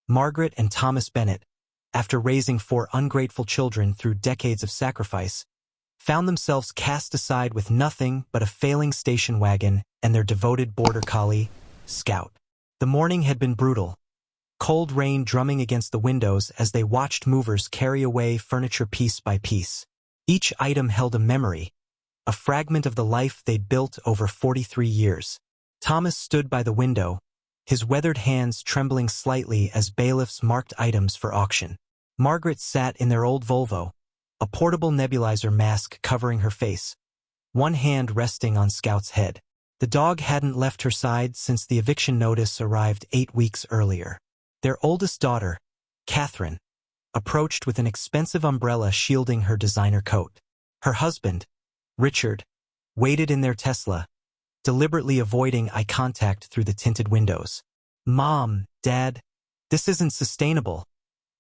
Margaret and Thomas Bennett, after raising 4 ungrateful children through decades of sacrifice, found themselves cast aside with nothing but a failing station wagon and their devoted border collie, Scout. The morning had been brutal, cold rain drumming against the windows as they watched movers carry away furniture piece by piece. Each item held a memory, a fragment of the life they'd built over 43 years. Thomas stood by the window, his weathered hands trembling slightly as bailiffs marked items for auction. Margaret sat in their old Volvo, a portable nebulizer mask covering her face, one hand resting on Scout's head. The dog hadn't left her side since the eviction notice arrived 8 weeks earlier. Their oldest daughter, Catherine, approached with an expensive umbrella shielding her designer coat. Her husband, Richard, waited in their Tesla, deliberately avoiding eye contact through the tinted windows. "Mom, Dad, this isn't sustainable,"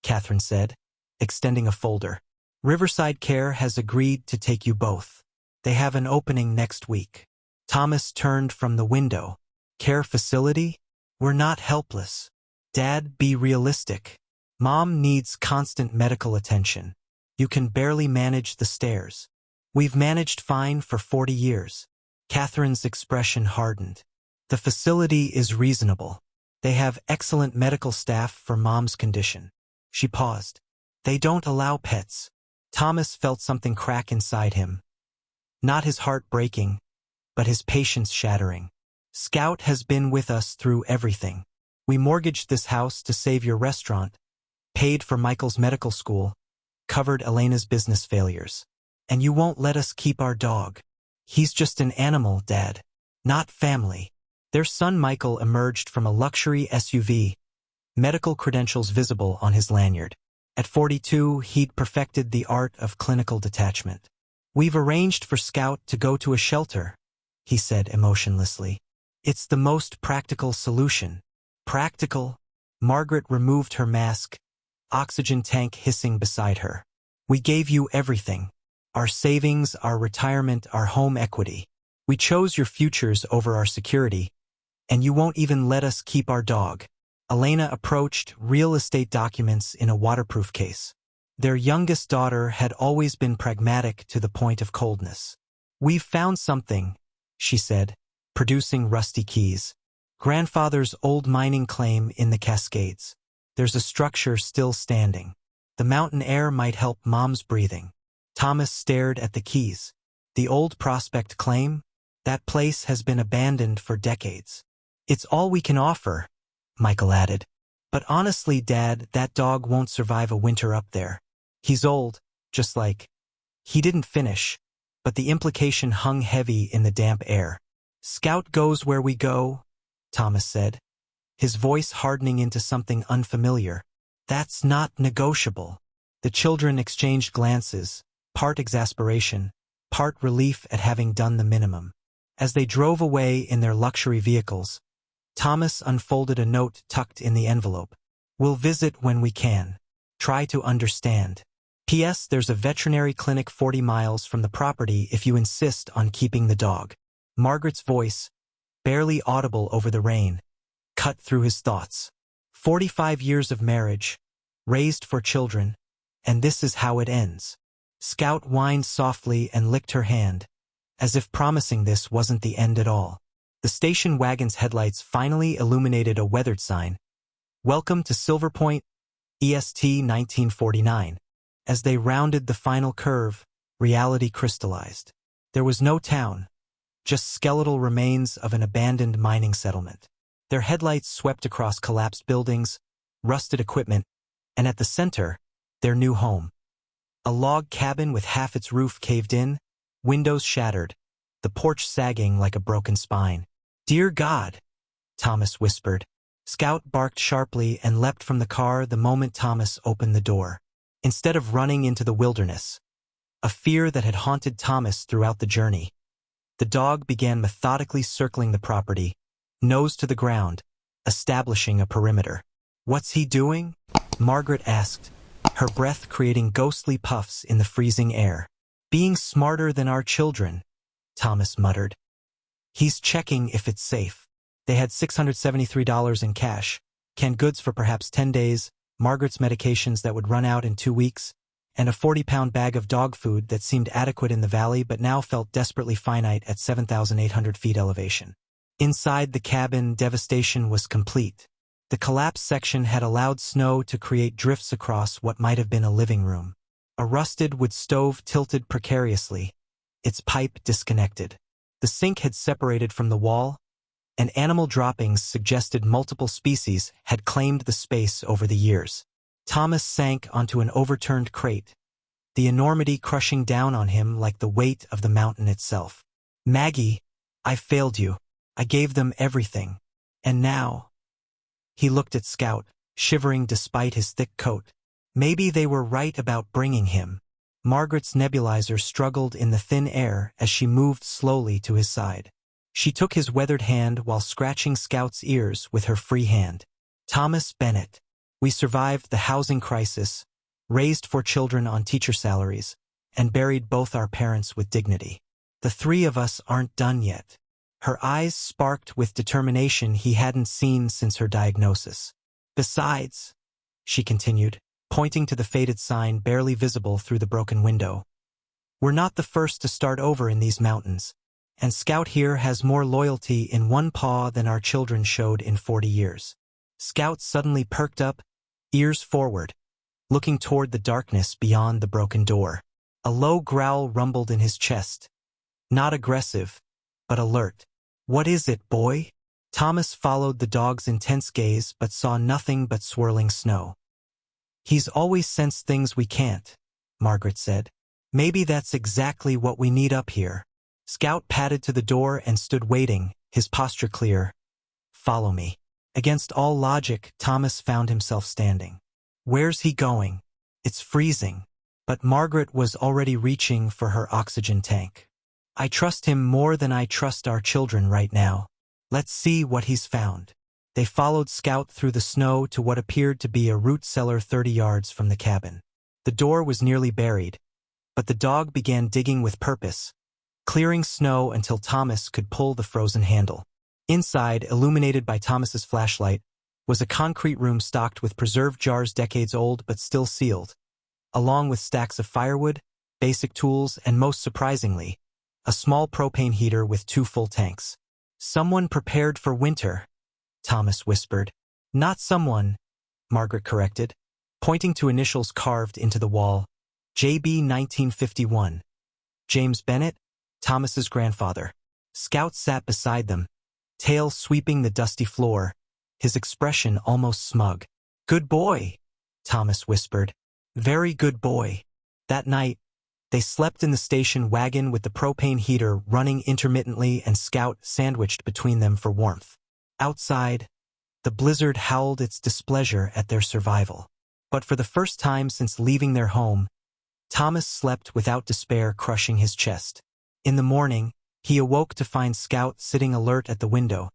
Catherine said, extending a folder. "Riverside Care has agreed to take you both. They have an opening next week." Thomas turned from the window. "Care facility? We're not helpless. Dad, be realistic. Mom needs constant medical attention. You can barely manage the stairs. We've managed fine for 40 years. Catherine's expression hardened. "The facility is reasonable. They have excellent medical staff for Mom's condition." She paused. "They don't allow pets." Thomas felt something crack inside him. Not his heart breaking, but his patience shattering. "Scout has been with us through everything. We mortgaged this house to save your restaurant, paid for Michael's medical school, covered Elena's business failures. And you won't let us keep our dog. He's just an animal, Dad, not family." Their son Michael emerged from a luxury SUV, medical credentials visible on his lanyard. At 42, he'd perfected the art of clinical detachment. "We've arranged for Scout to go to a shelter," he said emotionlessly. "It's the most practical solution." "Practical?" Margaret removed her mask, oxygen tank hissing beside her. "We gave you everything. Our savings, our retirement, our home equity. We chose your futures over our security, and you won't even let us keep our dog." Elena approached real estate documents in a waterproof case. Their youngest daughter had always been pragmatic to the point of coldness. "We've found something," she said, producing rusty keys. "Grandfather's old mining claim in the Cascades. There's a structure still standing. The mountain air might help Mom's breathing." Thomas stared at the keys. "The old Prospect claim? That place has been abandoned for decades." "It's all we can offer," Michael added. "But honestly, Dad, that dog won't survive a winter up there. He's old, just like—" He didn't finish, but the implication hung heavy in the damp air. "Scout goes where we go," Thomas said, his voice hardening into something unfamiliar. "That's not negotiable." The children exchanged glances, part exasperation, part relief at having done the minimum. As they drove away in their luxury vehicles, Thomas unfolded a note tucked in the envelope. "We'll visit when we can. Try to understand. P.S. There's a veterinary clinic 40 miles from the property if you insist on keeping the dog." Margaret's voice, barely audible over the rain, cut through his thoughts. 45 years of marriage, raised for children, and this is how it ends. Scout whined softly and licked her hand, as if promising this wasn't the end at all. The station wagon's headlights finally illuminated a weathered sign, "Welcome to Silver Point, EST 1949. As they rounded the final curve, reality crystallized. There was no town, just skeletal remains of an abandoned mining settlement. Their headlights swept across collapsed buildings, rusted equipment, and at the center, their new home. A log cabin with half its roof caved in, windows shattered, the porch sagging like a broken spine. "Dear God," Thomas whispered. Scout barked sharply and leapt from the car the moment Thomas opened the door. Instead of running into the wilderness, a fear that had haunted Thomas throughout the journey, the dog began methodically circling the property, nose to the ground, establishing a perimeter. "What's he doing?" Margaret asked, her breath creating ghostly puffs in the freezing air. "Being smarter than our children," Thomas muttered. "He's checking if it's safe." They had $673 in cash, canned goods for perhaps 10 days, Margaret's medications that would run out in 2 weeks, and a 40-pound bag of dog food that seemed adequate in the valley but now felt desperately finite at 7,800 feet elevation. Inside the cabin, devastation was complete. The collapsed section had allowed snow to create drifts across what might have been a living room. A rusted wood stove tilted precariously, its pipe disconnected. The sink had separated from the wall, and animal droppings suggested multiple species had claimed the space over the years. Thomas sank onto an overturned crate, the enormity crushing down on him like the weight of the mountain itself. "Maggie, I failed you. I gave them everything. And now—" He looked at Scout, shivering despite his thick coat. Maybe they were right about bringing him. Margaret's nebulizer struggled in the thin air as she moved slowly to his side. She took his weathered hand while scratching Scout's ears with her free hand. "Thomas Bennett, we survived the housing crisis, raised 4 children on teacher salaries, and buried both our parents with dignity. The 3 of us aren't done yet." Her eyes sparked with determination he hadn't seen since her diagnosis. "Besides," she continued, pointing to the faded sign barely visible through the broken window, "we're not the first to start over in these mountains, and Scout here has more loyalty in one paw than our children showed in 40 years. Scout suddenly perked up, ears forward, looking toward the darkness beyond the broken door. A low growl rumbled in his chest. Not aggressive, but alert. "What is it, boy?" Thomas followed the dog's intense gaze but saw nothing but swirling snow. "He's always sensed things we can't," Margaret said. "Maybe that's exactly what we need up here." Scout padded to the door and stood waiting, his posture clear. "Follow me." Against all logic, Thomas found himself standing. Where's he going? It's freezing. But Margaret was already reaching for her oxygen tank. "I trust him more than I trust our children right now. Let's see what he's found." They followed Scout through the snow to what appeared to be a root cellar 30 yards from the cabin. The door was nearly buried, but the dog began digging with purpose, clearing snow until Thomas could pull the frozen handle. Inside, illuminated by Thomas's flashlight, was a concrete room stocked with preserved jars decades old but still sealed, along with stacks of firewood, basic tools, and most surprisingly, a small propane heater with 2 full tanks. "Someone prepared for winter," Thomas whispered. "Not someone," Margaret corrected, pointing to initials carved into the wall. "JB 1951. James Bennett, Thomas's grandfather." Scout sat beside them, tail sweeping the dusty floor, his expression almost smug. "Good boy," Thomas whispered. "Very good boy." That night, they slept in the station wagon with the propane heater running intermittently and Scout sandwiched between them for warmth. Outside, the blizzard howled its displeasure at their survival. But for the first time since leaving their home, Thomas slept without despair crushing his chest. In the morning, he awoke to find Scout sitting alert at the window,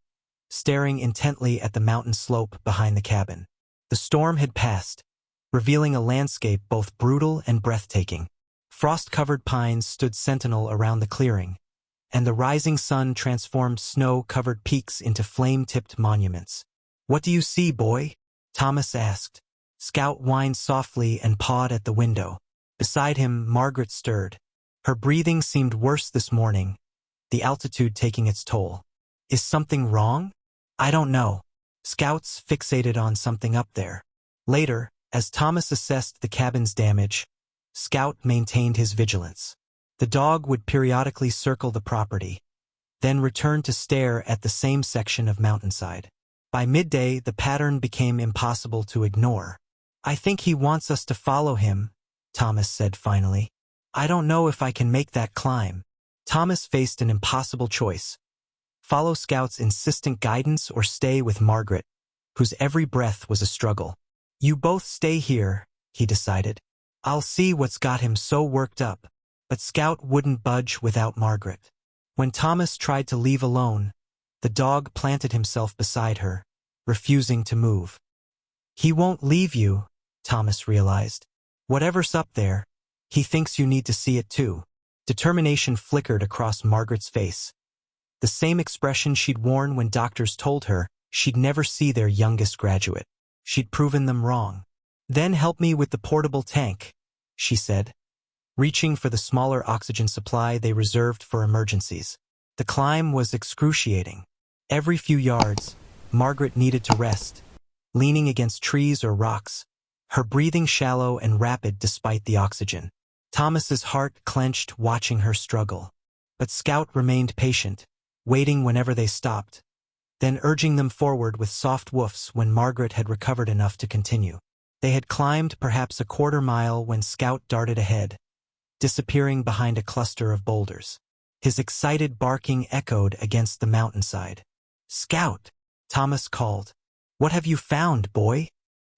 staring intently at the mountain slope behind the cabin. The storm had passed, revealing a landscape both brutal and breathtaking. Frost-covered pines stood sentinel around the clearing, and the rising sun transformed snow-covered peaks into flame-tipped monuments. "What do you see, boy?" Thomas asked. Scout whined softly and pawed at the window. Beside him, Margaret stirred. Her breathing seemed worse this morning, the altitude taking its toll. "Is something wrong?" "I don't know." Scout's fixated on something up there. Later, as Thomas assessed the cabin's damage, Scout maintained his vigilance. The dog would periodically circle the property, then return to stare at the same section of mountainside. By midday, the pattern became impossible to ignore. "I think he wants us to follow him," Thomas said finally. "I don't know if I can make that climb." Thomas faced an impossible choice. Follow Scout's insistent guidance or stay with Margaret, whose every breath was a struggle. "You both stay here," he decided. "I'll see what's got him so worked up." But Scout wouldn't budge without Margaret. When Thomas tried to leave alone, the dog planted himself beside her, refusing to move. "He won't leave you," Thomas realized. "Whatever's up there, he thinks you need to see it too." Determination flickered across Margaret's face, the same expression she'd worn when doctors told her She'd never see their youngest graduate. She'd proven them wrong. "Then help me with the portable tank," she said, reaching for the smaller oxygen supply they reserved for emergencies. The climb was excruciating. Every few yards, Margaret needed to rest, leaning against trees or rocks, her breathing shallow and rapid despite the oxygen. Thomas's heart clenched watching her struggle. But Scout remained patient, waiting whenever they stopped, then urging them forward with soft woofs when Margaret had recovered enough to continue. They had climbed perhaps a quarter-mile when Scout darted ahead, disappearing behind a cluster of boulders. His excited barking echoed against the mountainside. "Scout!" Thomas called. "What have you found, boy?"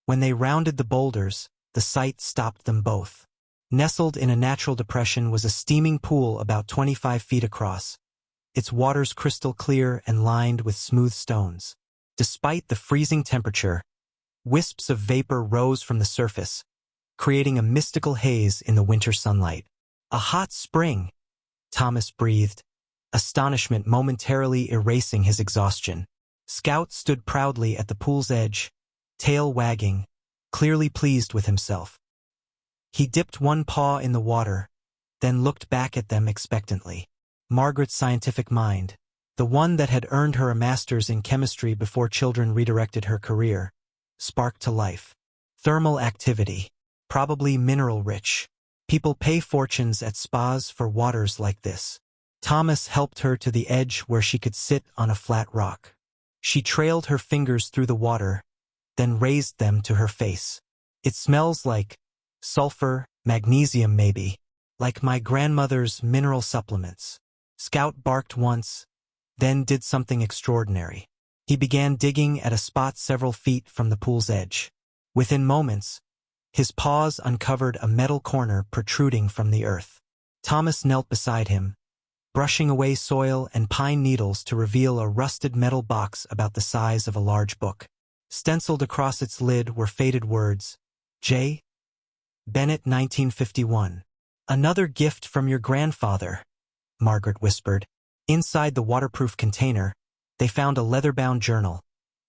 When they rounded the boulders, the sight stopped them both. Nestled in a natural depression was a steaming pool about 25 feet across, its waters crystal clear and lined with smooth stones. Despite the freezing temperature, wisps of vapor rose from the surface, creating a mystical haze in the winter sunlight. "A hot spring," Thomas breathed, astonishment momentarily erasing his exhaustion. Scout stood proudly at the pool's edge, tail wagging, clearly pleased with himself. He dipped one paw in the water, then looked back at them expectantly. Margaret's scientific mind, the one that had earned her a master's in chemistry before children redirected her career, sparked to life. Thermal activity, probably mineral-rich. People pay fortunes at spas for waters like this. Thomas helped her to the edge where she could sit on a flat rock. She trailed her fingers through the water, then raised them to her face. "It smells like sulfur, magnesium maybe, like my grandmother's mineral supplements." Scout barked once, then did something extraordinary. He began digging at a spot several feet from the pool's edge. Within moments, his paws uncovered a metal corner protruding from the earth. Thomas knelt beside him, brushing away soil and pine needles to reveal a rusted metal box about the size of a large book. Stenciled across its lid were faded words, "J. Bennett 1951. "Another gift from your grandfather," Margaret whispered. Inside the waterproof container, they found a leather-bound journal,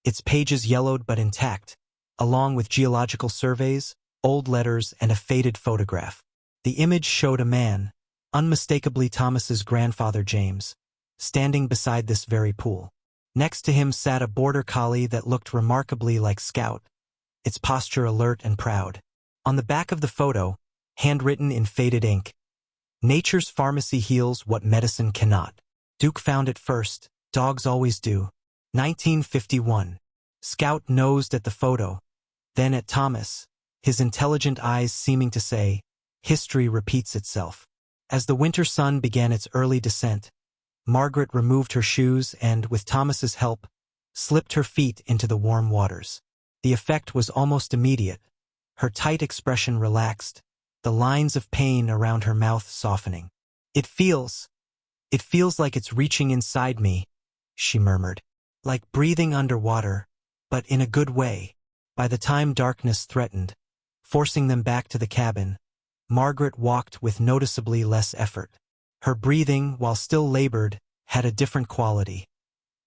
its pages yellowed but intact, along with geological surveys, old letters, and a faded photograph. The image showed a man, unmistakably Thomas's grandfather James, standing beside this very pool. Next to him sat a border collie that looked remarkably like Scout, its posture alert and proud. On the back of the photo, handwritten in faded ink, "Nature's pharmacy heals what medicine cannot. Duke found it first, dogs always do. 1951. Scout nosed at the photo, then at Thomas, his intelligent eyes seeming to say, "History repeats itself." As the winter sun began its early descent, Margaret removed her shoes and, with Thomas's help, slipped her feet into the warm waters. The effect was almost immediate. Her tight expression relaxed, the lines of pain around her mouth softening. It feels like it's reaching inside me," she murmured. "Like breathing underwater, but in a good way." By the time darkness threatened, forcing them back to the cabin, Margaret walked with noticeably less effort. Her breathing, while still labored, had a different quality.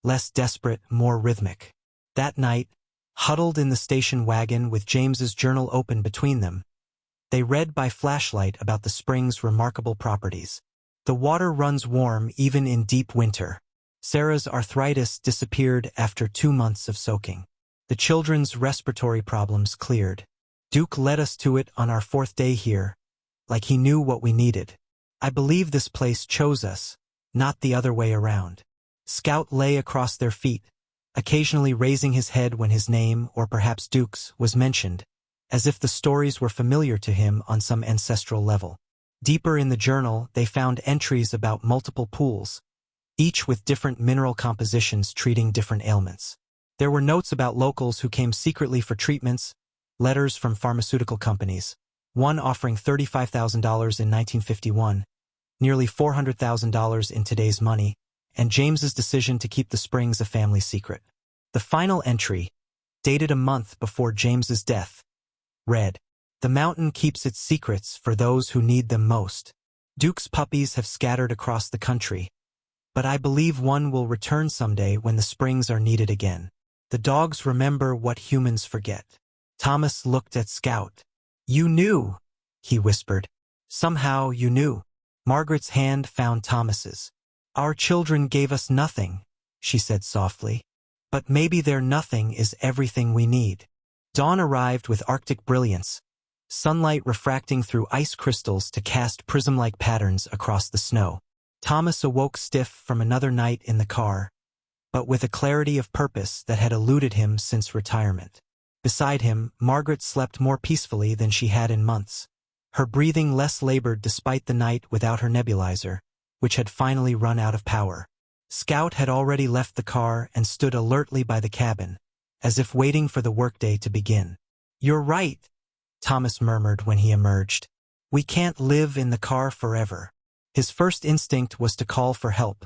Less desperate, more rhythmic. That night, huddled in the station wagon with James's journal open between them, they read by flashlight about the spring's remarkable properties. The water runs warm even in deep winter. Sarah's arthritis disappeared after 2 months of soaking. The children's respiratory problems cleared. Duke led us to it on our 4th day here, like he knew what we needed. I believe this place chose us, not the other way around. Scout lay across their feet, occasionally raising his head when his name, or perhaps Duke's, was mentioned, as if the stories were familiar to him on some ancestral level. Deeper in the journal, they found entries about multiple pools, each with different mineral compositions treating different ailments. There were notes about locals who came secretly for treatments, letters from pharmaceutical companies, one offering $35,000 in 1951, nearly $400,000 in today's money, and James's decision to keep the springs a family secret. The final entry, dated a month before James's death, read, "The mountain keeps its secrets for those who need them most. Duke's puppies have scattered across the country, but I believe one will return someday when the springs are needed again." The dogs remember what humans forget. Thomas looked at Scout. You knew, he whispered. Somehow you knew. Margaret's hand found Thomas's. Our children gave us nothing, she said softly. But maybe their nothing is everything we need. Dawn arrived with Arctic brilliance, sunlight refracting through ice crystals to cast prism-like patterns across the snow. Thomas awoke stiff from another night in the car, but with a clarity of purpose that had eluded him since retirement. Beside him, Margaret slept more peacefully than she had in months, her breathing less labored despite the night without her nebulizer, which had finally run out of power. Scout had already left the car and stood alertly by the cabin, as if waiting for the workday to begin. You're right, Thomas murmured when he emerged. We can't live in the car forever. His first instinct was to call for help,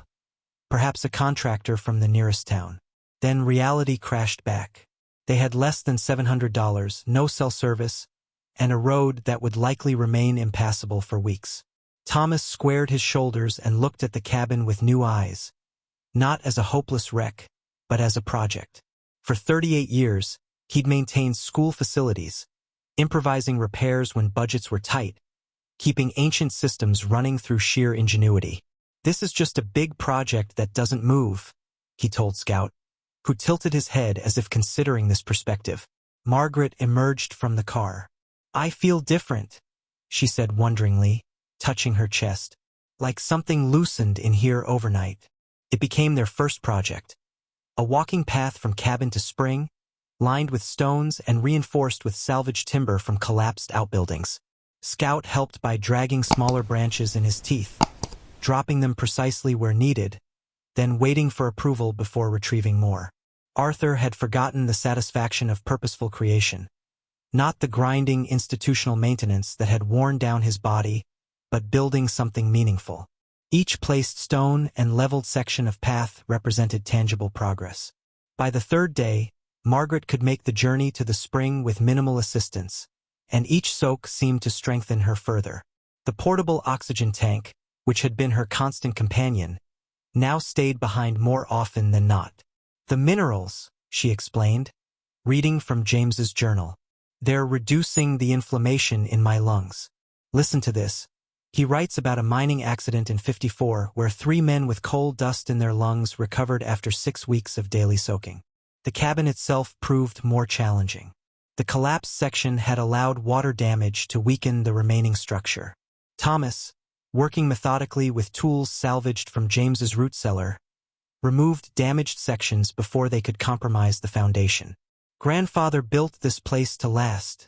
perhaps a contractor from the nearest town. Then reality crashed back. They had less than $700, no cell service, and a road that would likely remain impassable for weeks. Thomas squared his shoulders and looked at the cabin with new eyes, not as a hopeless wreck, but as a project. For 38 years, he'd maintained school facilities, improvising repairs when budgets were tight, keeping ancient systems running through sheer ingenuity. This is just a big project that doesn't move, he told Scout, who tilted his head as if considering this perspective. Margaret emerged from the car. I feel different, she said wonderingly, touching her chest. Like something loosened in here overnight. It became their first project. A walking path from cabin to spring, lined with stones and reinforced with salvaged timber from collapsed outbuildings. Scout helped by dragging smaller branches in his teeth, dropping them precisely where needed, then waiting for approval before retrieving more. Arthur had forgotten the satisfaction of purposeful creation, not the grinding institutional maintenance that had worn down his body, but building something meaningful. Each placed stone and leveled section of path represented tangible progress. By the third day, Margaret could make the journey to the spring with minimal assistance, and each soak seemed to strengthen her further. The portable oxygen tank, which had been her constant companion, now stayed behind more often than not. The minerals, she explained, reading from James's journal. They're reducing the inflammation in my lungs. Listen to this. He writes about a mining accident in '54 where 3 men with coal dust in their lungs recovered after 6 weeks of daily soaking. The cabin itself proved more challenging. The collapsed section had allowed water damage to weaken the remaining structure. Thomas, working methodically with tools salvaged from James's root cellar, removed damaged sections before they could compromise the foundation. Grandfather built this place to last,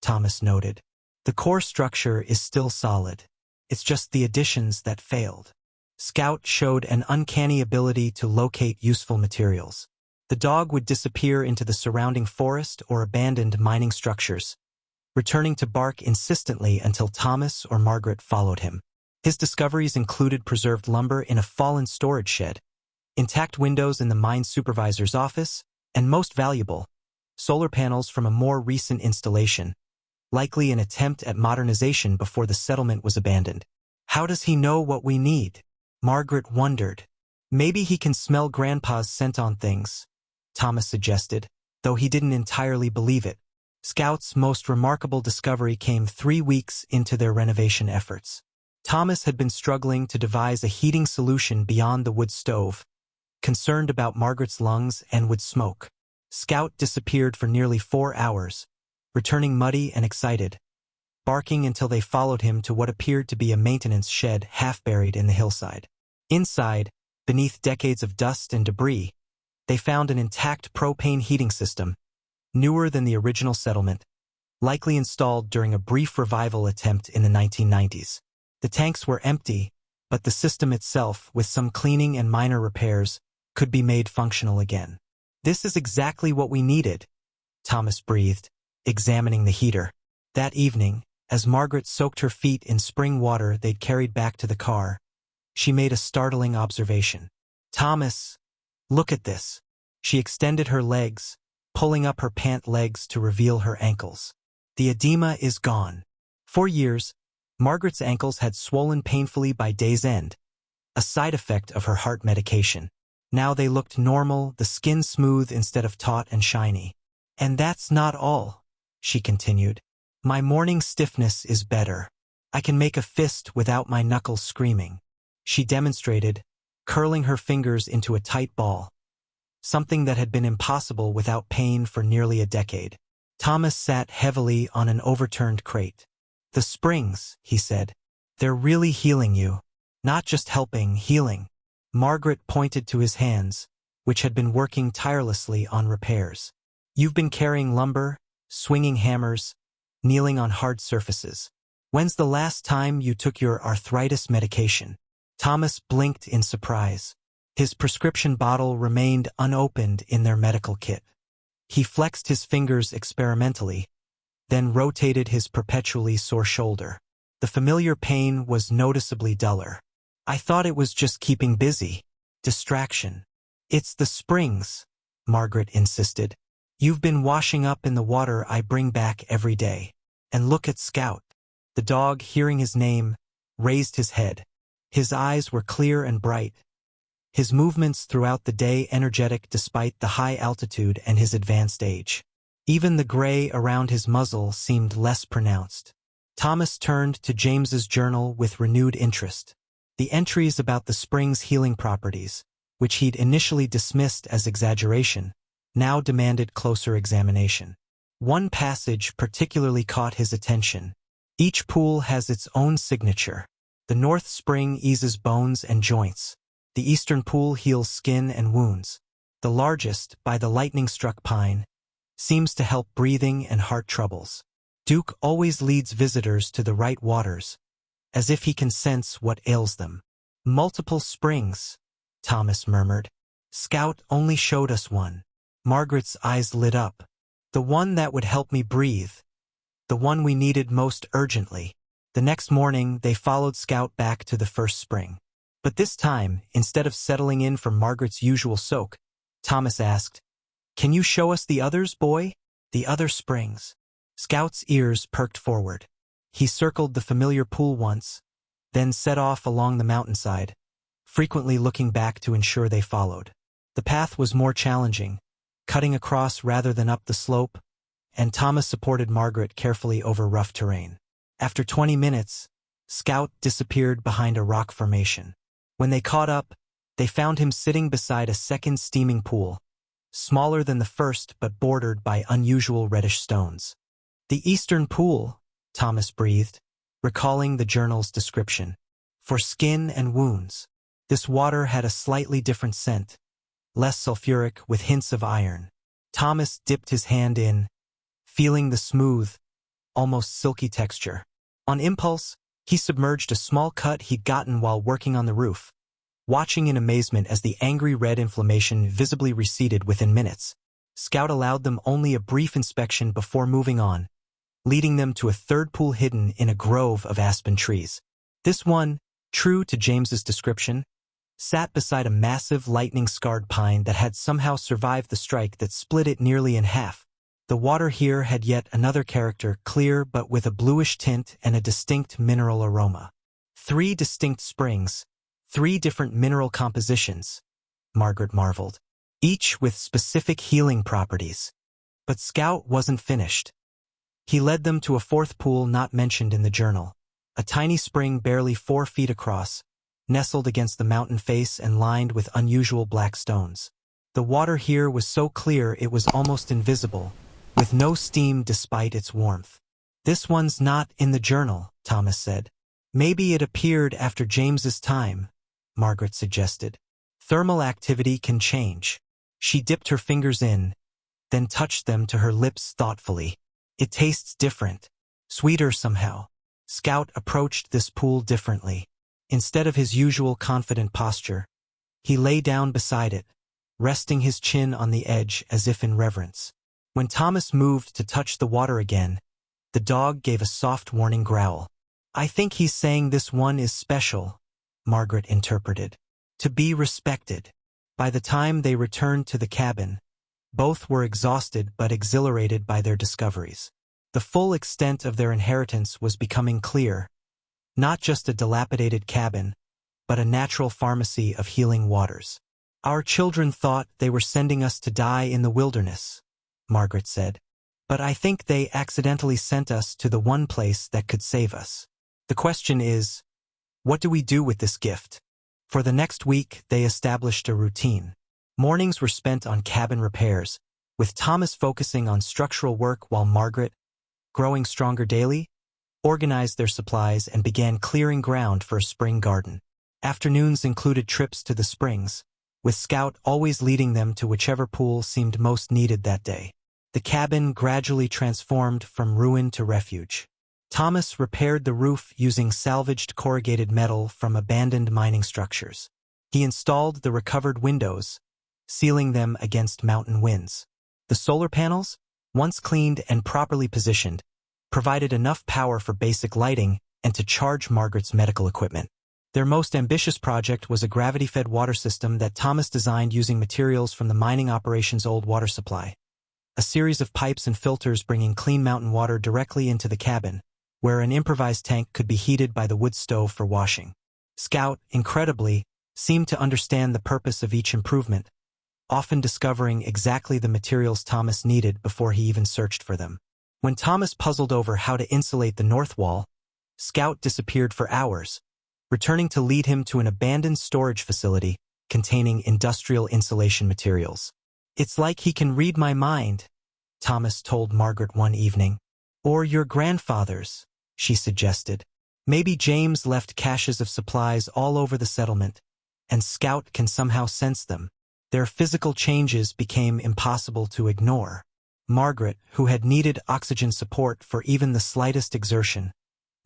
Thomas noted. The core structure is still solid. It's just the additions that failed. Scout showed an uncanny ability to locate useful materials. The dog would disappear into the surrounding forest or abandoned mining structures, returning to bark insistently until Thomas or Margaret followed him. His discoveries included preserved lumber in a fallen storage shed, intact windows in the mine supervisor's office, and most valuable, solar panels from a more recent installation, likely an attempt at modernization before the settlement was abandoned. How does he know what we need? Margaret wondered. Maybe he can smell Grandpa's scent on things, Thomas suggested, though he didn't entirely believe it. Scout's most remarkable discovery came 3 weeks into their renovation efforts. Thomas had been struggling to devise a heating solution beyond the wood stove, concerned about Margaret's lungs and would smoke. Scout disappeared for nearly 4 hours, returning muddy and excited, barking until they followed him to what appeared to be a maintenance shed half buried in the hillside. Inside, beneath decades of dust and debris, they found an intact propane heating system, newer than the original settlement, likely installed during a brief revival attempt in the 1990s. The tanks were empty, but the system itself, with some cleaning and minor repairs, could be made functional again. This is exactly what we needed, Thomas breathed, examining the heater. That evening, as Margaret soaked her feet in spring water they'd carried back to the car, she made a startling observation. Thomas, look at this. She extended her legs, pulling up her pant legs to reveal her ankles. The edema is gone. For years, Margaret's ankles had swollen painfully by day's end, a side effect of her heart medication. Now they looked normal, the skin smooth instead of taut and shiny. "And that's not all," she continued. "My morning stiffness is better. I can make a fist without my knuckles screaming." She demonstrated, curling her fingers into a tight ball, something that had been impossible without pain for nearly a decade. Thomas sat heavily on an overturned crate. "The springs," he said. "They're really healing you. Not just helping, healing." Margaret pointed to his hands, which had been working tirelessly on repairs. "You've been carrying lumber, swinging hammers, kneeling on hard surfaces. When's the last time you took your arthritis medication?" Thomas blinked in surprise. His prescription bottle remained unopened in their medical kit. He flexed his fingers experimentally, then rotated his perpetually sore shoulder. The familiar pain was noticeably duller. "I thought it was just keeping busy. Distraction." "It's the springs," Margaret insisted. "You've been washing up in the water I bring back every day. And look at Scout." The dog, hearing his name, raised his head. His eyes were clear and bright, his movements throughout the day energetic despite the high altitude and his advanced age. Even the gray around his muzzle seemed less pronounced. Thomas turned to James's journal with renewed interest. The entries about the spring's healing properties, which he'd initially dismissed as exaggeration, now demanded closer examination. One passage particularly caught his attention. "Each pool has its own signature. The North Spring eases bones and joints. The Eastern Pool heals skin and wounds. The largest, by the lightning-struck pine, seems to help breathing and heart troubles. Duke always leads visitors to the right waters, as if he can sense what ails them." "Multiple springs," Thomas murmured. "Scout only showed us one." Margaret's eyes lit up. "The one that would help me breathe. The one we needed most urgently." The next morning, they followed Scout back to the first spring. But this time, instead of settling in for Margaret's usual soak, Thomas asked, "Can you show us the others, boy?" "The other springs." Scout's ears perked forward. He circled the familiar pool once, then set off along the mountainside, frequently looking back to ensure they followed. The path was more challenging, cutting across rather than up the slope, and Thomas supported Margaret carefully over rough terrain. After 20 minutes, Scout disappeared behind a rock formation. When they caught up, they found him sitting beside a second steaming pool, smaller than the first but bordered by unusual reddish stones. "The Eastern Pool," Thomas breathed, recalling the journal's description. "For skin and wounds." This water had a slightly different scent, less sulfuric with hints of iron. Thomas dipped his hand in, feeling the smooth, almost silky texture. On impulse, he submerged a small cut he'd gotten while working on the roof, watching in amazement as the angry red inflammation visibly receded within minutes. Scout allowed them only a brief inspection before moving on, leading them to a third pool hidden in a grove of aspen trees. This one, true to James's description, sat beside a massive lightning-scarred pine that had somehow survived the strike that split it nearly in half. The water here had yet another character, clear but with a bluish tint and a distinct mineral aroma. 3 distinct springs, 3 different mineral compositions, Margaret marveled, each with specific healing properties. But Scout wasn't finished. He led them to a 4th pool not mentioned in the journal, a tiny spring barely 4 feet across, nestled against the mountain face and lined with unusual black stones. The water here was so clear it was almost invisible, with no steam despite its warmth. "This one's not in the journal," Thomas said. "Maybe it appeared after James's time," Margaret suggested. "Thermal activity can change." She dipped her fingers in, then touched them to her lips thoughtfully. "It tastes different, sweeter somehow." Scout approached this pool differently. Instead of his usual confident posture, he lay down beside it, resting his chin on the edge as if in reverence. When Thomas moved to touch the water again, the dog gave a soft warning growl. "I think he's saying this one is special," Margaret interpreted. "To be respected." By the time they returned to the cabin, both were exhausted but exhilarated by their discoveries. The full extent of their inheritance was becoming clear. Not just a dilapidated cabin, but a natural pharmacy of healing waters. Our children thought they were sending us to die in the wilderness, Margaret said. But I think they accidentally sent us to the one place that could save us. The question is, what do we do with this gift? For the next week, they established a routine. Mornings were spent on cabin repairs, with Thomas focusing on structural work while Margaret, growing stronger daily, organized their supplies and began clearing ground for a spring garden. Afternoons included trips to the springs, with Scout always leading them to whichever pool seemed most needed that day. The cabin gradually transformed from ruin to refuge. Thomas repaired the roof using salvaged corrugated metal from abandoned mining structures. He installed the recovered windows, sealing them against mountain winds. The solar panels, once cleaned and properly positioned, provided enough power for basic lighting and to charge Margaret's medical equipment. Their most ambitious project was a gravity-fed water system that Thomas designed using materials from the mining operation's old water supply. A series of pipes and filters bringing clean mountain water directly into the cabin, where an improvised tank could be heated by the wood stove for washing. Scout, incredibly, seemed to understand the purpose of each improvement, often discovering exactly the materials Thomas needed before he even searched for them. When Thomas puzzled over how to insulate the north wall, Scout disappeared for hours, returning to lead him to an abandoned storage facility containing industrial insulation materials. "It's like he can read my mind," Thomas told Margaret one evening. "Or your grandfather's," she suggested. "Maybe James left caches of supplies all over the settlement, and Scout can somehow sense them." Their physical changes became impossible to ignore. Margaret, who had needed oxygen support for even the slightest exertion,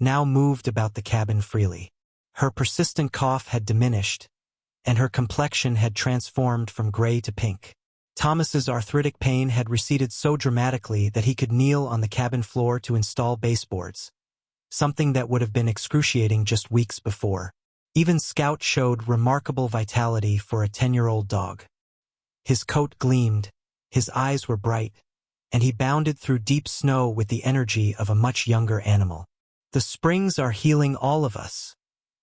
now moved about the cabin freely. Her persistent cough had diminished, and her complexion had transformed from gray to pink. Thomas's arthritic pain had receded so dramatically that he could kneel on the cabin floor to install baseboards, something that would have been excruciating just weeks before. Even Scout showed remarkable vitality for a 10-year-old dog. His coat gleamed, his eyes were bright, and he bounded through deep snow with the energy of a much younger animal. "The springs are healing all of us,"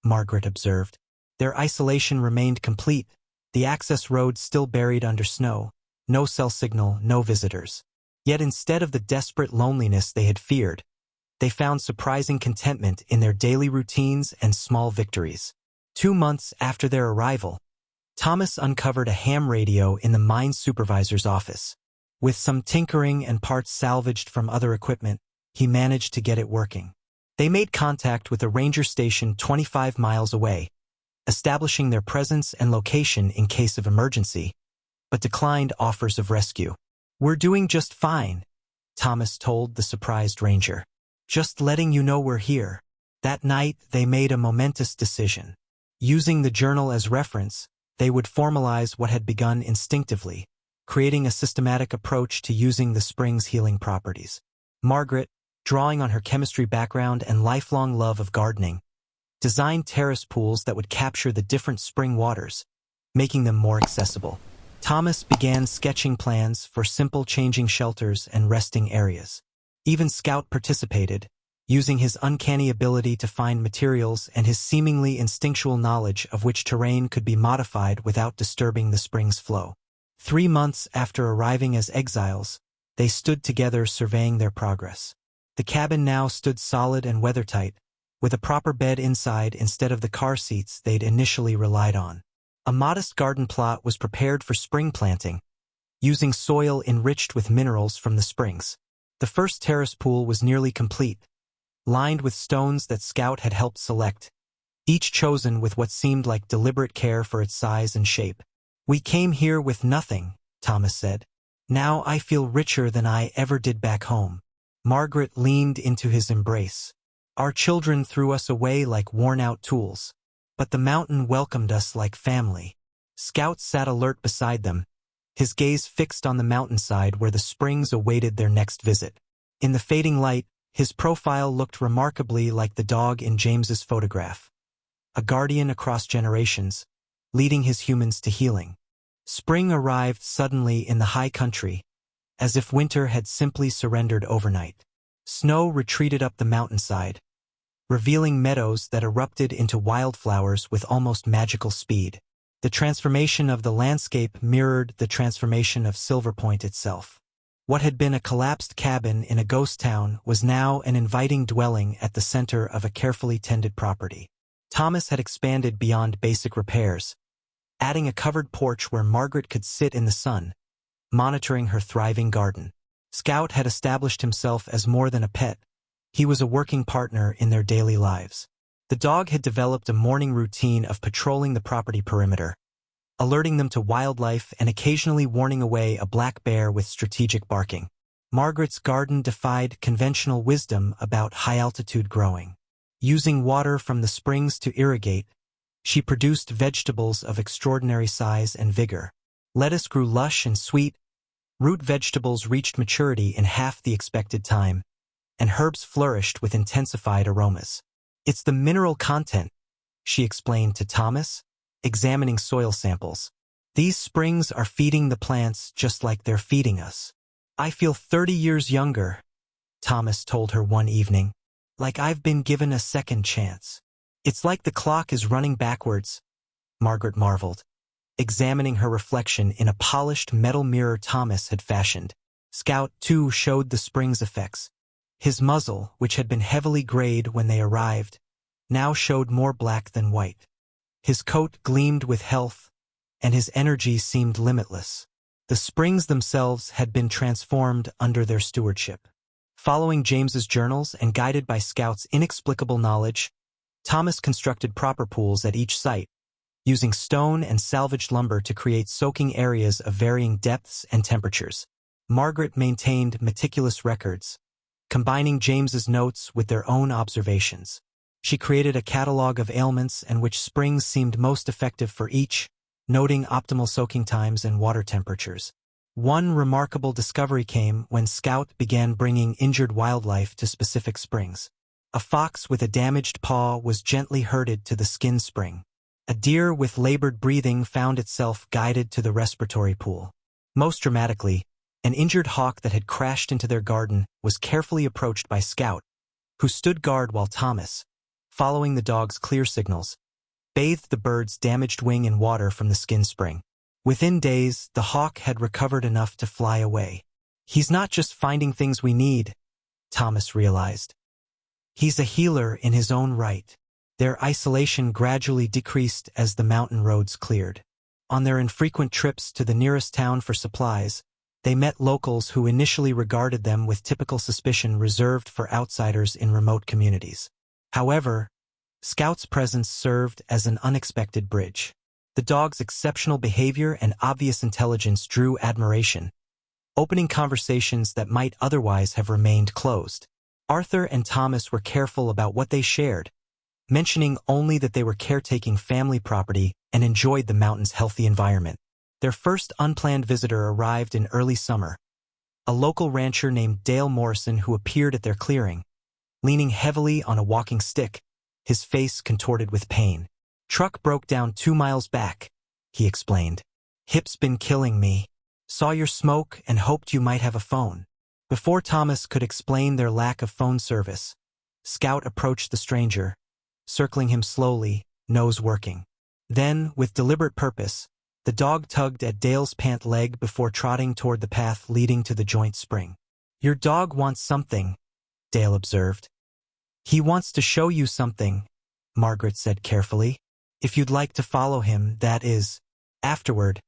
Margaret observed. Their isolation remained complete, the access road still buried under snow, no cell signal, no visitors. Yet instead of the desperate loneliness they had feared, they found surprising contentment in their daily routines and small victories. 2 months after their arrival, Thomas uncovered a ham radio in the mine supervisor's office. With some tinkering and parts salvaged from other equipment, he managed to get it working. They made contact with a ranger station 25 miles away, establishing their presence and location in case of emergency, but declined offers of rescue. "We're doing just fine," Thomas told the surprised ranger. "Just letting you know we're here." That night, they made a momentous decision. Using the journal as reference, they would formalize what had begun instinctively, creating a systematic approach to using the spring's healing properties. Margaret, drawing on her chemistry background and lifelong love of gardening, designed terrace pools that would capture the different spring waters, making them more accessible. Thomas began sketching plans for simple changing shelters and resting areas. Even Scout participated, using his uncanny ability to find materials and his seemingly instinctual knowledge of which terrain could be modified without disturbing the spring's flow. 3 months after arriving as exiles, they stood together surveying their progress. The cabin now stood solid and weathertight, with a proper bed inside instead of the car seats they'd initially relied on. A modest garden plot was prepared for spring planting, using soil enriched with minerals from the springs. The first terrace pool was nearly complete, lined with stones that Scout had helped select, each chosen with what seemed like deliberate care for its size and shape. "We came here with nothing," Thomas said. "Now I feel richer than I ever did back home." Margaret leaned into his embrace. "Our children threw us away like worn-out tools, but the mountain welcomed us like family." Scout sat alert beside them, his gaze fixed on the mountainside where the springs awaited their next visit. In the fading light, his profile looked remarkably like the dog in James's photograph, a guardian across generations, leading his humans to healing. Spring arrived suddenly in the high country, as if winter had simply surrendered overnight. Snow retreated up the mountainside, revealing meadows that erupted into wildflowers with almost magical speed. The transformation of the landscape mirrored the transformation of Silver Point itself. What had been a collapsed cabin in a ghost town was now an inviting dwelling at the center of a carefully tended property. Thomas had expanded beyond basic repairs, adding a covered porch where Margaret could sit in the sun, monitoring her thriving garden. Scout had established himself as more than a pet. He was a working partner in their daily lives. The dog had developed a morning routine of patrolling the property perimeter, alerting them to wildlife and occasionally warning away a black bear with strategic barking. Margaret's garden defied conventional wisdom about high-altitude growing. Using water from the springs to irrigate, she produced vegetables of extraordinary size and vigor. Lettuce grew lush and sweet, root vegetables reached maturity in half the expected time, and herbs flourished with intensified aromas. "It's the mineral content," she explained to Thomas, examining soil samples. "These springs are feeding the plants just like they're feeding us." "I feel 30 years younger," Thomas told her one evening. "Like I've been given a second chance." "It's like the clock is running backwards," Margaret marveled, examining her reflection in a polished metal mirror Thomas had fashioned. Scout, too, showed the spring's effects. His muzzle, which had been heavily grayed when they arrived, now showed more black than white. His coat gleamed with health, and his energy seemed limitless. The springs themselves had been transformed under their stewardship. Following James's journals and guided by Scout's inexplicable knowledge, Thomas constructed proper pools at each site, using stone and salvaged lumber to create soaking areas of varying depths and temperatures. Margaret maintained meticulous records, combining James's notes with their own observations. She created a catalog of ailments and which springs seemed most effective for each, noting optimal soaking times and water temperatures. One remarkable discovery came when Scout began bringing injured wildlife to specific springs. A fox with a damaged paw was gently herded to the skin spring. A deer with labored breathing found itself guided to the respiratory pool. Most dramatically, an injured hawk that had crashed into their garden was carefully approached by Scout, who stood guard while Thomas, following the dog's clear signals, bathed the bird's damaged wing in water from the skin spring. Within days, the hawk had recovered enough to fly away. "He's not just finding things we need," Thomas realized. "He's a healer in his own right." Their isolation gradually decreased as the mountain roads cleared. On their infrequent trips to the nearest town for supplies, they met locals who initially regarded them with typical suspicion reserved for outsiders in remote communities. However, Scout's presence served as an unexpected bridge. The dog's exceptional behavior and obvious intelligence drew admiration, opening conversations that might otherwise have remained closed. Arthur and Thomas were careful about what they shared, mentioning only that they were caretaking family property and enjoyed the mountain's healthy environment. Their first unplanned visitor arrived in early summer, a local rancher named Dale Morrison who appeared at their clearing, leaning heavily on a walking stick, his face contorted with pain. "Truck broke down 2 miles back," he explained. "Hip's been killing me. Saw your smoke and hoped you might have a phone." Before Thomas could explain their lack of phone service, Scout approached the stranger, circling him slowly, nose working. Then, with deliberate purpose, the dog tugged at Dale's pant leg before trotting toward the path leading to the joint spring. "Your dog wants something," Dale observed. "He wants to show you something," Margaret said carefully. "If you'd like to follow him, that is. Afterward,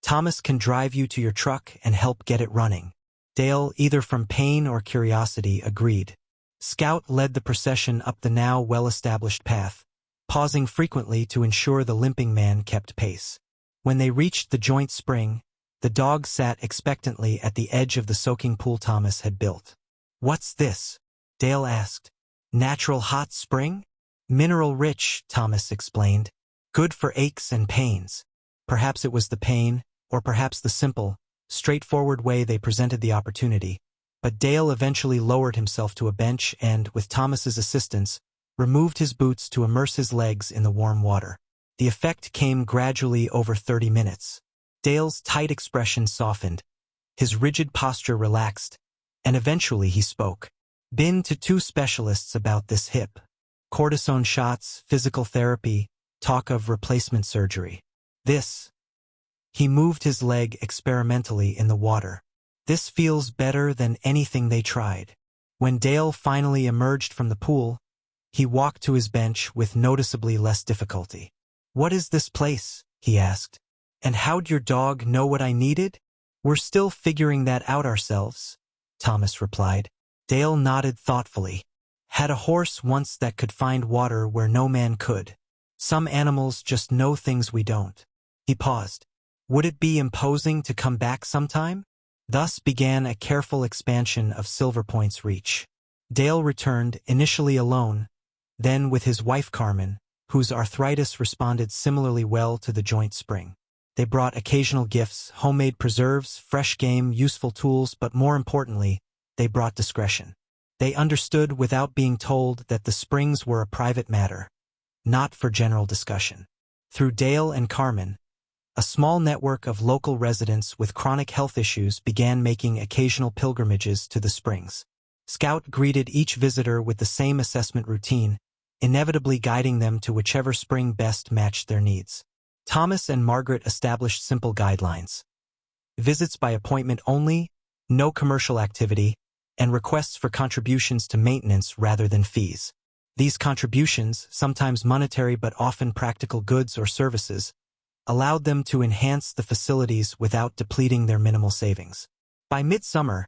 Thomas can drive you to your truck and help get it running." Dale, either from pain or curiosity, agreed. Scout led the procession up the now well-established path, pausing frequently to ensure the limping man kept pace. When they reached the joint spring, the dog sat expectantly at the edge of the soaking pool Thomas had built. "What's this?" Dale asked. "Natural hot spring?" "Mineral-rich," Thomas explained. "Good for aches and pains." Perhaps it was the pain, or perhaps the simple, straightforward way they presented the opportunity, but Dale eventually lowered himself to a bench and, with Thomas's assistance, removed his boots to immerse his legs in the warm water. The effect came gradually over 30 minutes. Dale's tight expression softened, his rigid posture relaxed, and eventually he spoke. "Been to 2 specialists about this hip. Cortisone shots, physical therapy, talk of replacement surgery. This. He moved his leg experimentally in the water. This feels better than anything they tried. When Dale finally emerged from the pool, he walked to his bench with noticeably less difficulty. "What is this place?" he asked. "And how'd your dog know what I needed?" "We're still figuring that out ourselves," Thomas replied. Dale nodded thoughtfully. "Had a horse once that could find water where no man could. Some animals just know things we don't." He paused. "Would it be imposing to come back sometime?" Thus began a careful expansion of Silver Point's reach. Dale returned, initially alone, then with his wife Carmen, whose arthritis responded similarly well to the joint spring. They brought occasional gifts, homemade preserves, fresh game, useful tools, but more importantly, they brought discretion. They understood without being told that the springs were a private matter, not for general discussion. Through Dale and Carmen, a small network of local residents with chronic health issues began making occasional pilgrimages to the springs. Scout greeted each visitor with the same assessment routine, inevitably guiding them to whichever spring best matched their needs. Thomas and Margaret established simple guidelines: visits by appointment only, no commercial activity, and requests for contributions to maintenance rather than fees. These contributions, sometimes monetary but often practical goods or services, allowed them to enhance the facilities without depleting their minimal savings. By midsummer,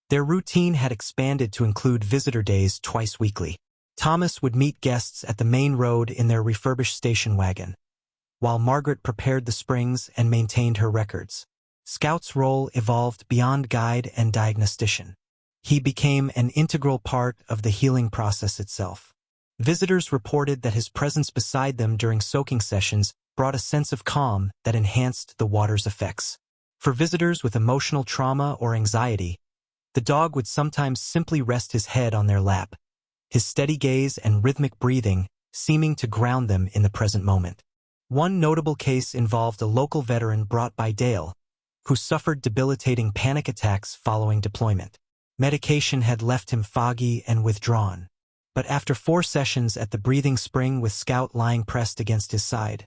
their routine had expanded to include visitor days twice weekly. Thomas would meet guests at the main road in their refurbished station wagon, while Margaret prepared the springs and maintained her records. Scout's role evolved beyond guide and diagnostician. He became an integral part of the healing process itself. Visitors reported that his presence beside them during soaking sessions brought a sense of calm that enhanced the water's effects. For visitors with emotional trauma or anxiety, the dog would sometimes simply rest his head on their lap, his steady gaze and rhythmic breathing seeming to ground them in the present moment. One notable case involved a local veteran brought by Dale, who suffered debilitating panic attacks following deployment. Medication had left him foggy and withdrawn. But after 4 sessions at the breathing spring with Scout lying pressed against his side,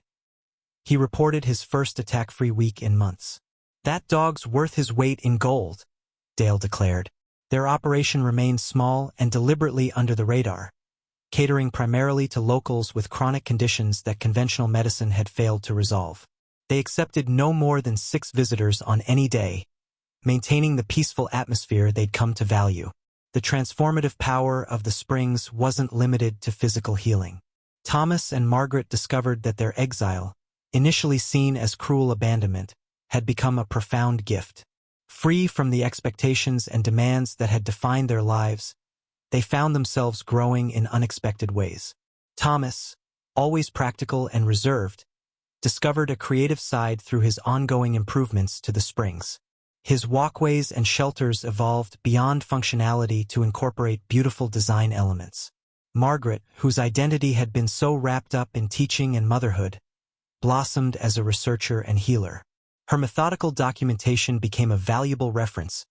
he reported his first attack-free week in months. "That dog's worth his weight in gold," Dale declared. Their operation remained small and deliberately under the radar, catering primarily to locals with chronic conditions that conventional medicine had failed to resolve. They accepted no more than 6 visitors on any day, maintaining the peaceful atmosphere they'd come to value. The transformative power of the springs wasn't limited to physical healing. Thomas and Margaret discovered that their exile, initially seen as cruel abandonment, had become a profound gift. Free from the expectations and demands that had defined their lives, they found themselves growing in unexpected ways. Thomas, always practical and reserved, discovered a creative side through his ongoing improvements to the springs. His walkways and shelters evolved beyond functionality to incorporate beautiful design elements. Margaret, whose identity had been so wrapped up in teaching and motherhood, blossomed as a researcher and healer. Her methodical documentation became a valuable reference,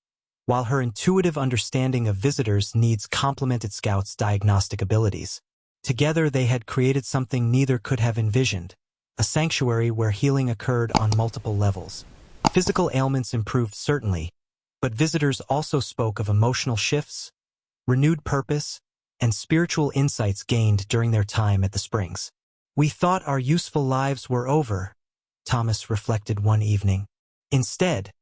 while her intuitive understanding of visitors' needs complemented Scout's diagnostic abilities. Together they had created something neither could have envisioned, a sanctuary where healing occurred on multiple levels. Physical ailments improved certainly, but visitors also spoke of emotional shifts, renewed purpose, and spiritual insights gained during their time at the springs. "We thought our useful lives were over," Thomas reflected one evening. "Instead,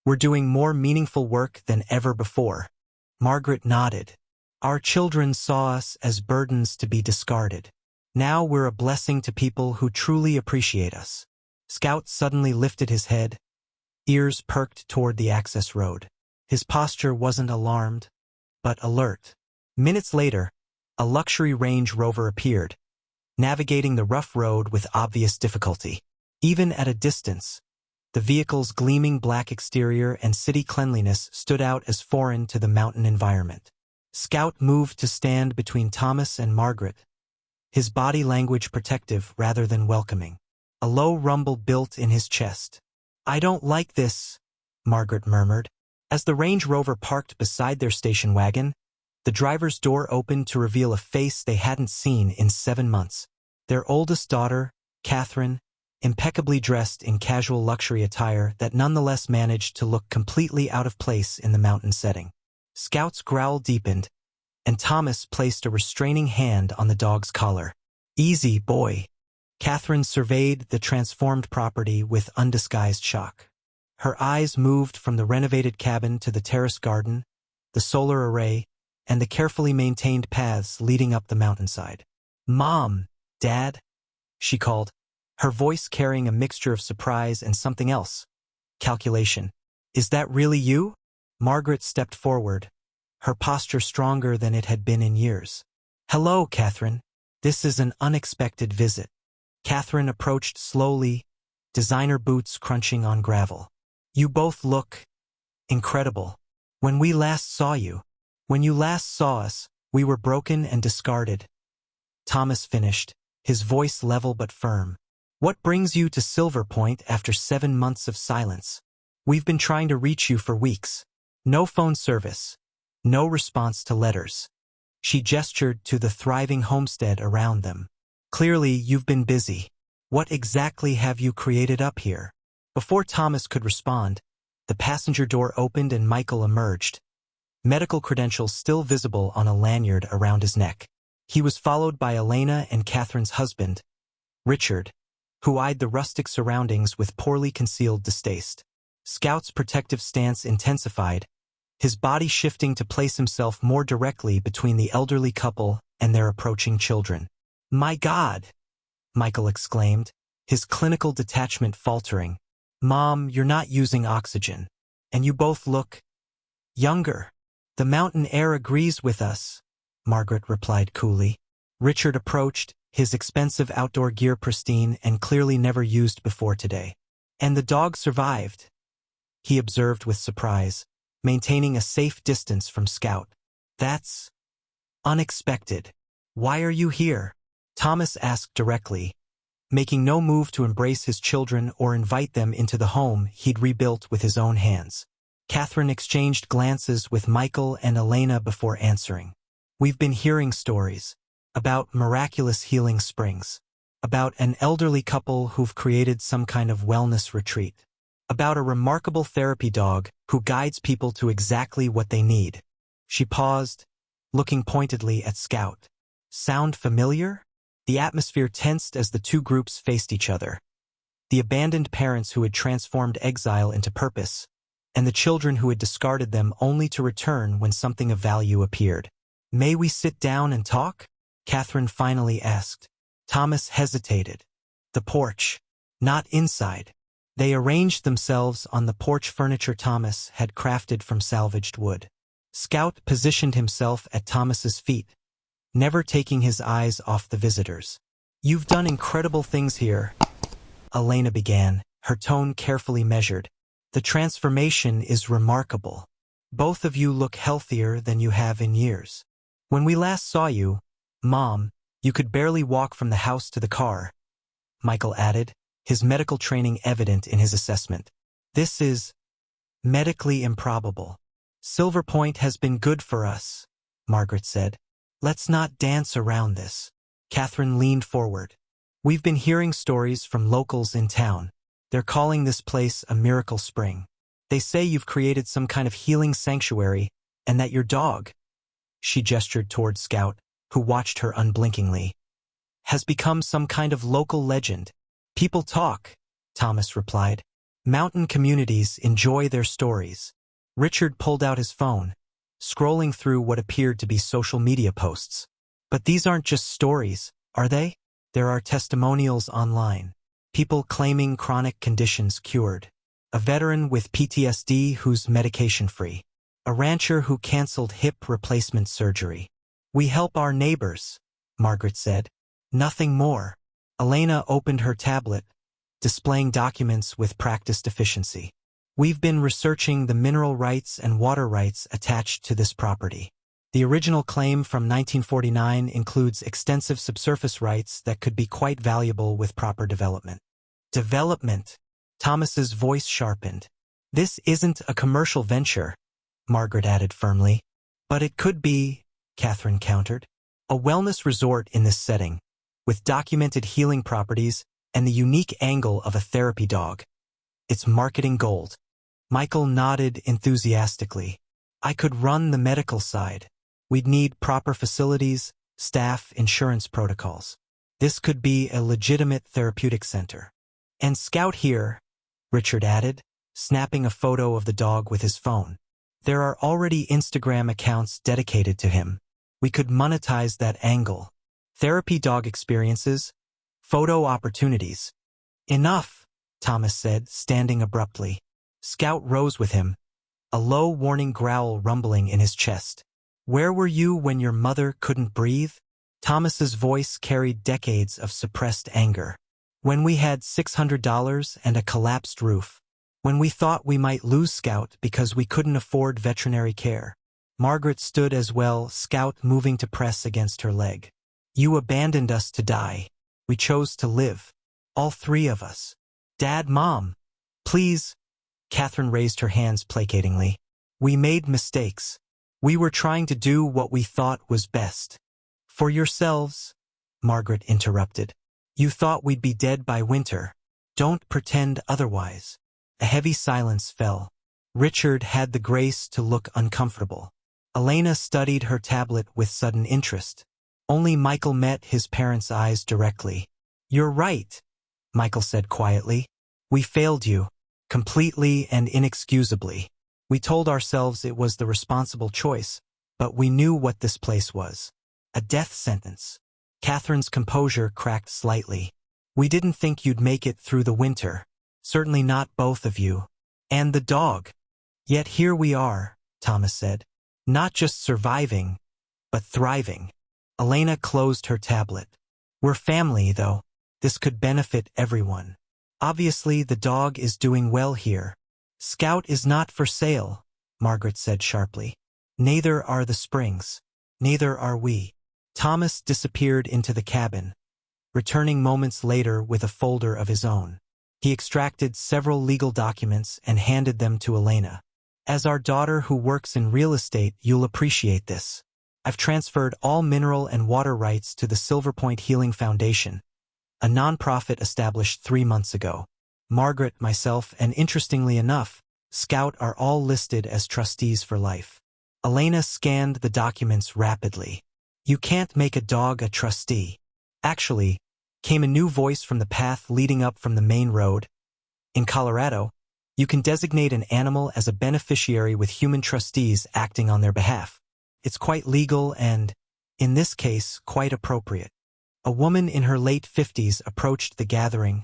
we're doing more meaningful work than ever before." Margaret nodded. "Our children saw us as burdens to be discarded. Now we're a blessing to people who truly appreciate us." Scout suddenly lifted his head, ears perked toward the access road. His posture wasn't alarmed, but alert. Minutes later, a luxury Range Rover appeared, navigating the rough road with obvious difficulty. Even at a distance, the vehicle's gleaming black exterior and city cleanliness stood out as foreign to the mountain environment. Scout moved to stand between Thomas and Margaret, his body language protective rather than welcoming. A low rumble built in his chest. "I don't like this," Margaret murmured. As the Range Rover parked beside their station wagon, the driver's door opened to reveal a face they hadn't seen in 7 months. Their oldest daughter, Catherine, impeccably dressed in casual luxury attire that nonetheless managed to look completely out of place in the mountain setting. Scout's growl deepened, and Thomas placed a restraining hand on the dog's collar. "Easy, boy." Catherine surveyed the transformed property with undisguised shock. Her eyes moved from the renovated cabin to the terrace garden, the solar array, and the carefully maintained paths leading up the mountainside. "Mom, Dad," she called, her voice carrying a mixture of surprise and something else. Calculation. "Is that really you?" Margaret stepped forward, her posture stronger than it had been in years. "Hello, Catherine. This is an unexpected visit." Catherine approached slowly, designer boots crunching on gravel. "You both look incredible. When you last saw us, we were broken and discarded." Thomas finished, his voice level but firm. "What brings you to Silver Point after 7 months of silence? We've been trying to reach you for weeks. No phone service. No response to letters." She gestured to the thriving homestead around them. "Clearly, you've been busy. What exactly have you created up here?" Before Thomas could respond, the passenger door opened and Michael emerged, medical credentials still visible on a lanyard around his neck. He was followed by Elena and Catherine's husband, Richard, who eyed the rustic surroundings with poorly concealed distaste. Scout's protective stance intensified, his body shifting to place himself more directly between the elderly couple and their approaching children. "My God!" Michael exclaimed, his clinical detachment faltering. "Mom, you're not using oxygen. And you both look younger." "The mountain air agrees with us," Margaret replied coolly. Richard approached, his expensive outdoor gear pristine and clearly never used before today. "And the dog survived," he observed with surprise, maintaining a safe distance from Scout. "That's unexpected. Why are you here?" Thomas asked directly, making no move to embrace his children or invite them into the home he'd rebuilt with his own hands. Catherine exchanged glances with Michael and Elena before answering. "We've been hearing stories about miraculous healing springs, about an elderly couple who've created some kind of wellness retreat, about a remarkable therapy dog who guides people to exactly what they need." She paused, looking pointedly at Scout. "Sound familiar?" The atmosphere tensed as the two groups faced each other. The abandoned parents who had transformed exile into purpose, and the children who had discarded them only to return when something of value appeared. "May we sit down and talk?" Catherine finally asked. Thomas hesitated. "The porch. Not inside." They arranged themselves on the porch furniture Thomas had crafted from salvaged wood. Scout positioned himself at Thomas's feet, never taking his eyes off the visitors. "You've done incredible things here," Elena began, her tone carefully measured. "The transformation is remarkable. Both of you look healthier than you have in years. When we last saw you, Mom, you could barely walk from the house to the car," Michael added, his medical training evident in his assessment. "This is medically improbable." "Silver Point has been good for us," Margaret said. "Let's not dance around this." Catherine leaned forward. "We've been hearing stories from locals in town. They're calling this place a miracle spring. They say you've created some kind of healing sanctuary, and that your dog," she gestured toward Scout, who watched her unblinkingly, "has become some kind of local legend." "People talk," Thomas replied. "Mountain communities enjoy their stories." Richard pulled out his phone, scrolling through what appeared to be social media posts. "But these aren't just stories, are they? There are testimonials online. People claiming chronic conditions cured. A veteran with PTSD who's medication-free. A rancher who canceled hip replacement surgery. We help our neighbors," Margaret said. "Nothing more." Elena opened her tablet, displaying documents with practiced efficiency. "We've been researching the mineral rights and water rights attached to this property. The original claim from 1949 includes extensive subsurface rights that could be quite valuable with proper development." "Development?" Thomas's voice sharpened. "This isn't a commercial venture," Margaret added firmly. "But it could be," Catherine countered. "A wellness resort in this setting, with documented healing properties, and the unique angle of a therapy dog. It's marketing gold. Michael nodded enthusiastically. I could run the medical side. We'd need proper facilities, staff, insurance protocols. This could be a legitimate therapeutic center. And Scout here, Richard added, snapping a photo of the dog with his phone. There are already Instagram accounts dedicated to him. We could monetize that angle. Therapy dog experiences, photo opportunities. Enough, Thomas said, standing abruptly. Scout rose with him, a low warning growl rumbling in his chest. Where were you when your mother couldn't breathe? Thomas's voice carried decades of suppressed anger. When we had $600 and a collapsed roof. When we thought we might lose Scout because we couldn't afford veterinary care. Margaret stood as well, Scout moving to press against her leg. You abandoned us to die. We chose to live. All three of us. Dad, Mom. Please. Catherine raised her hands placatingly. We made mistakes. We were trying to do what we thought was best. For yourselves, Margaret interrupted. You thought we'd be dead by winter. Don't pretend otherwise. A heavy silence fell. Richard had the grace to look uncomfortable. Elena studied her tablet with sudden interest. Only Michael met his parents' eyes directly. You're right, Michael said quietly. We failed you, completely and inexcusably. We told ourselves it was the responsible choice, but we knew what this place was. A death sentence. Catherine's composure cracked slightly. We didn't think you'd make it through the winter. Certainly not both of you. And the dog. Yet here we are, Thomas said. Not just surviving, but thriving. Elena closed her tablet. We're family, though. This could benefit everyone. Obviously, the dog is doing well here. Scout is not for sale, Margaret said sharply. Neither are the springs. Neither are we. Thomas disappeared into the cabin, returning moments later with a folder of his own. He extracted several legal documents and handed them to Elena. As our daughter who works in real estate, you'll appreciate this. I've transferred all mineral and water rights to the Silver Point Healing Foundation, a nonprofit established 3 months ago. Margaret, myself, and interestingly enough, Scout are all listed as trustees for life. Elena scanned the documents rapidly. You can't make a dog a trustee. Actually, came a new voice from the path leading up from the main road. In Colorado, you can designate an animal as a beneficiary with human trustees acting on their behalf. It's quite legal and, in this case, quite appropriate. A woman in her late 50s approached the gathering,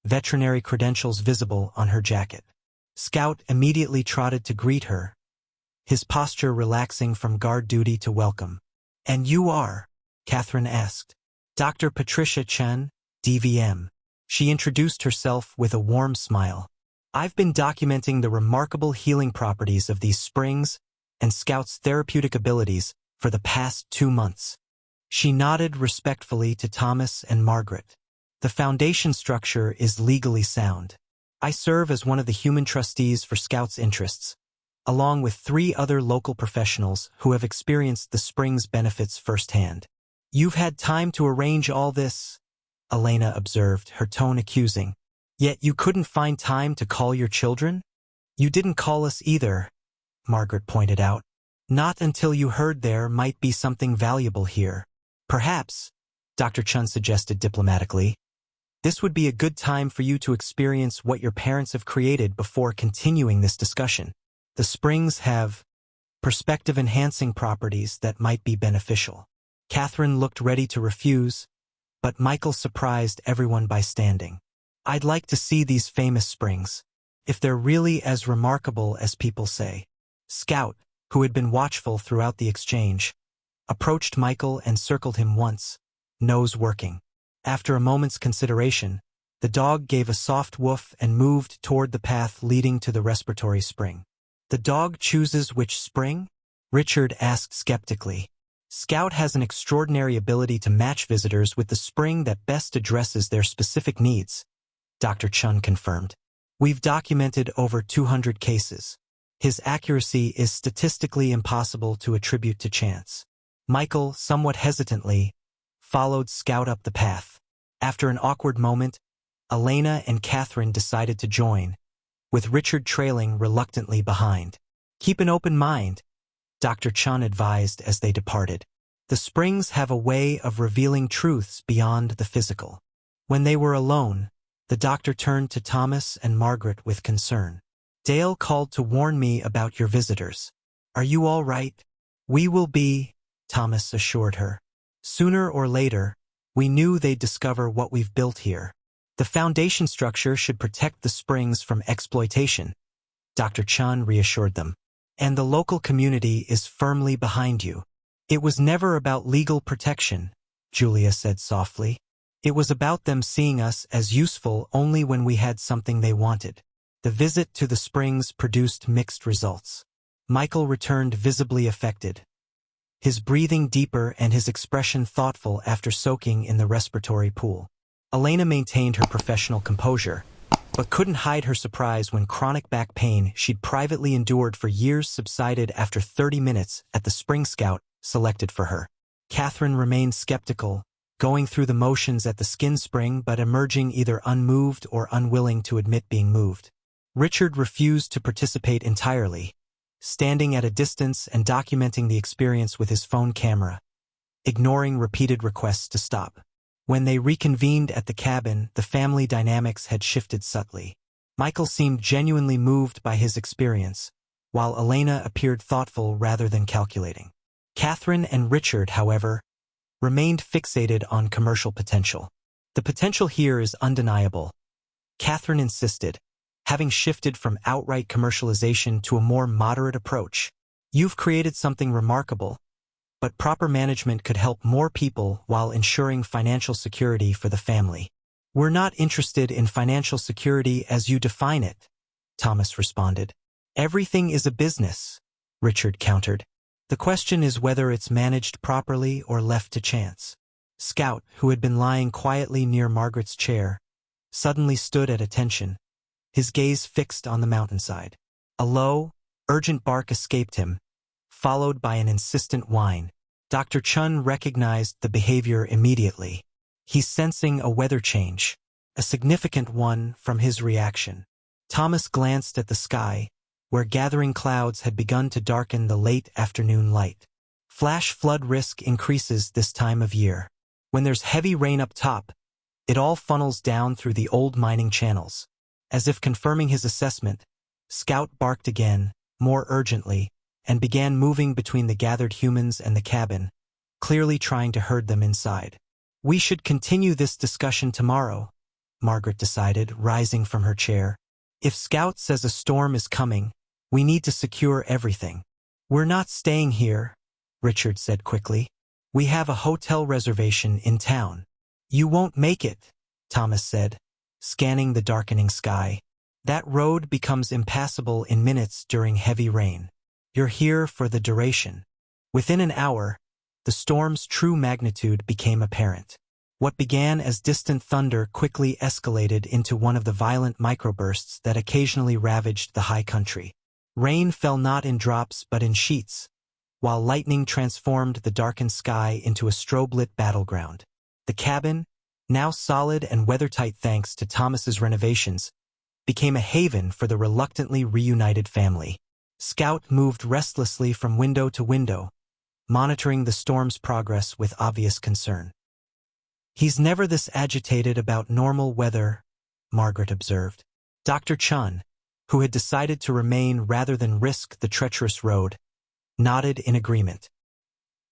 veterinary credentials visible on her jacket. Scout immediately trotted to greet her, his posture relaxing from guard duty to welcome. And you are? Catherine asked. Dr. Patricia Chen, DVM. She introduced herself with a warm smile. I've been documenting the remarkable healing properties of these springs and Scout's therapeutic abilities for the past 2 months. She nodded respectfully to Thomas and Margaret. The foundation structure is legally sound. I serve as one of the human trustees for Scout's interests, along with 3 other local professionals who have experienced the spring's benefits firsthand. You've had time to arrange all this, Elena observed, her tone accusing. Yet you couldn't find time to call your children? You didn't call us either, Margaret pointed out. Not until you heard there might be something valuable here. Perhaps, Dr. Chun suggested diplomatically, this would be a good time for you to experience what your parents have created before continuing this discussion. The springs have perspective-enhancing properties that might be beneficial. Catherine looked ready to refuse, but Michael surprised everyone by standing. I'd like to see these famous springs, if they're really as remarkable as people say. Scout, who had been watchful throughout the exchange, approached Michael and circled him once, nose working. After a moment's consideration, the dog gave a soft woof and moved toward the path leading to the respiratory spring. The dog chooses which spring? Richard asked skeptically. Scout has an extraordinary ability to match visitors with the spring that best addresses their specific needs, Dr. Chun confirmed. We've documented over 200 cases. His accuracy is statistically impossible to attribute to chance. Michael, somewhat hesitantly, followed Scout up the path. After an awkward moment, Elena and Catherine decided to join, with Richard trailing reluctantly behind. "Keep an open mind," Dr. Chun advised as they departed. "The springs have a way of revealing truths beyond the physical." When they were alone, the doctor turned to Thomas and Margaret with concern. "Dale called to warn me about your visitors. Are you all right?" "We will be," Thomas assured her. "Sooner or later, we knew they'd discover what we've built here. The foundation structure should protect the springs from exploitation," Dr. Chun reassured them. "And the local community is firmly behind you." "It was never about legal protection," Julia said softly. "It was about them seeing us as useful only when we had something they wanted." The visit to the springs produced mixed results. Michael returned visibly affected, his breathing deeper and his expression thoughtful after soaking in the respiratory pool. Elena maintained her professional composure, but couldn't hide her surprise when chronic back pain she'd privately endured for years subsided after 30 minutes at the Spring Scout selected for her. Catherine remained skeptical, going through the motions at the skin spring but emerging either unmoved or unwilling to admit being moved. Richard refused to participate entirely, standing at a distance and documenting the experience with his phone camera, ignoring repeated requests to stop. When they reconvened at the cabin, the family dynamics had shifted subtly. Michael seemed genuinely moved by his experience, while Elena appeared thoughtful rather than calculating. Catherine and Richard, however, remained fixated on commercial potential. "The potential here is undeniable," Catherine insisted, having shifted from outright commercialization to a more moderate approach. "You've created something remarkable, but proper management could help more people while ensuring financial security for the family." "We're not interested in financial security as you define it," Thomas responded. "Everything is a business," Richard countered. "The question is whether it's managed properly or left to chance." Scout, who had been lying quietly near Margaret's chair, suddenly stood at attention, his gaze fixed on the mountainside. A low, urgent bark escaped him, followed by an insistent whine. Dr. Chun recognized the behavior immediately. He's sensing a weather change, a significant one from his reaction. Thomas glanced at the sky, where gathering clouds had begun to darken the late afternoon light. Flash flood risk increases this time of year. When there's heavy rain up top, it all funnels down through the old mining channels. As if confirming his assessment, Scout barked again, more urgently, and began moving between the gathered humans and the cabin, clearly trying to herd them inside. "We should continue this discussion tomorrow," Margaret decided, rising from her chair. "If Scout says a storm is coming, we need to secure everything." "We're not staying here," Richard said quickly. "We have a hotel reservation in town." "You won't make it," Thomas said, scanning the darkening sky. "That road becomes impassable in minutes during heavy rain. You're here for the duration." Within an hour, the storm's true magnitude became apparent. What began as distant thunder quickly escalated into one of the violent microbursts that occasionally ravaged the high country. Rain fell not in drops but in sheets, while lightning transformed the darkened sky into a strobe-lit battleground. The cabin, now solid and weathertight thanks to Thomas's renovations, became a haven for the reluctantly reunited family. Scout moved restlessly from window to window, monitoring the storm's progress with obvious concern. "He's never this agitated about normal weather," Margaret observed. Dr. Chun, who had decided to remain rather than risk the treacherous road, nodded in agreement.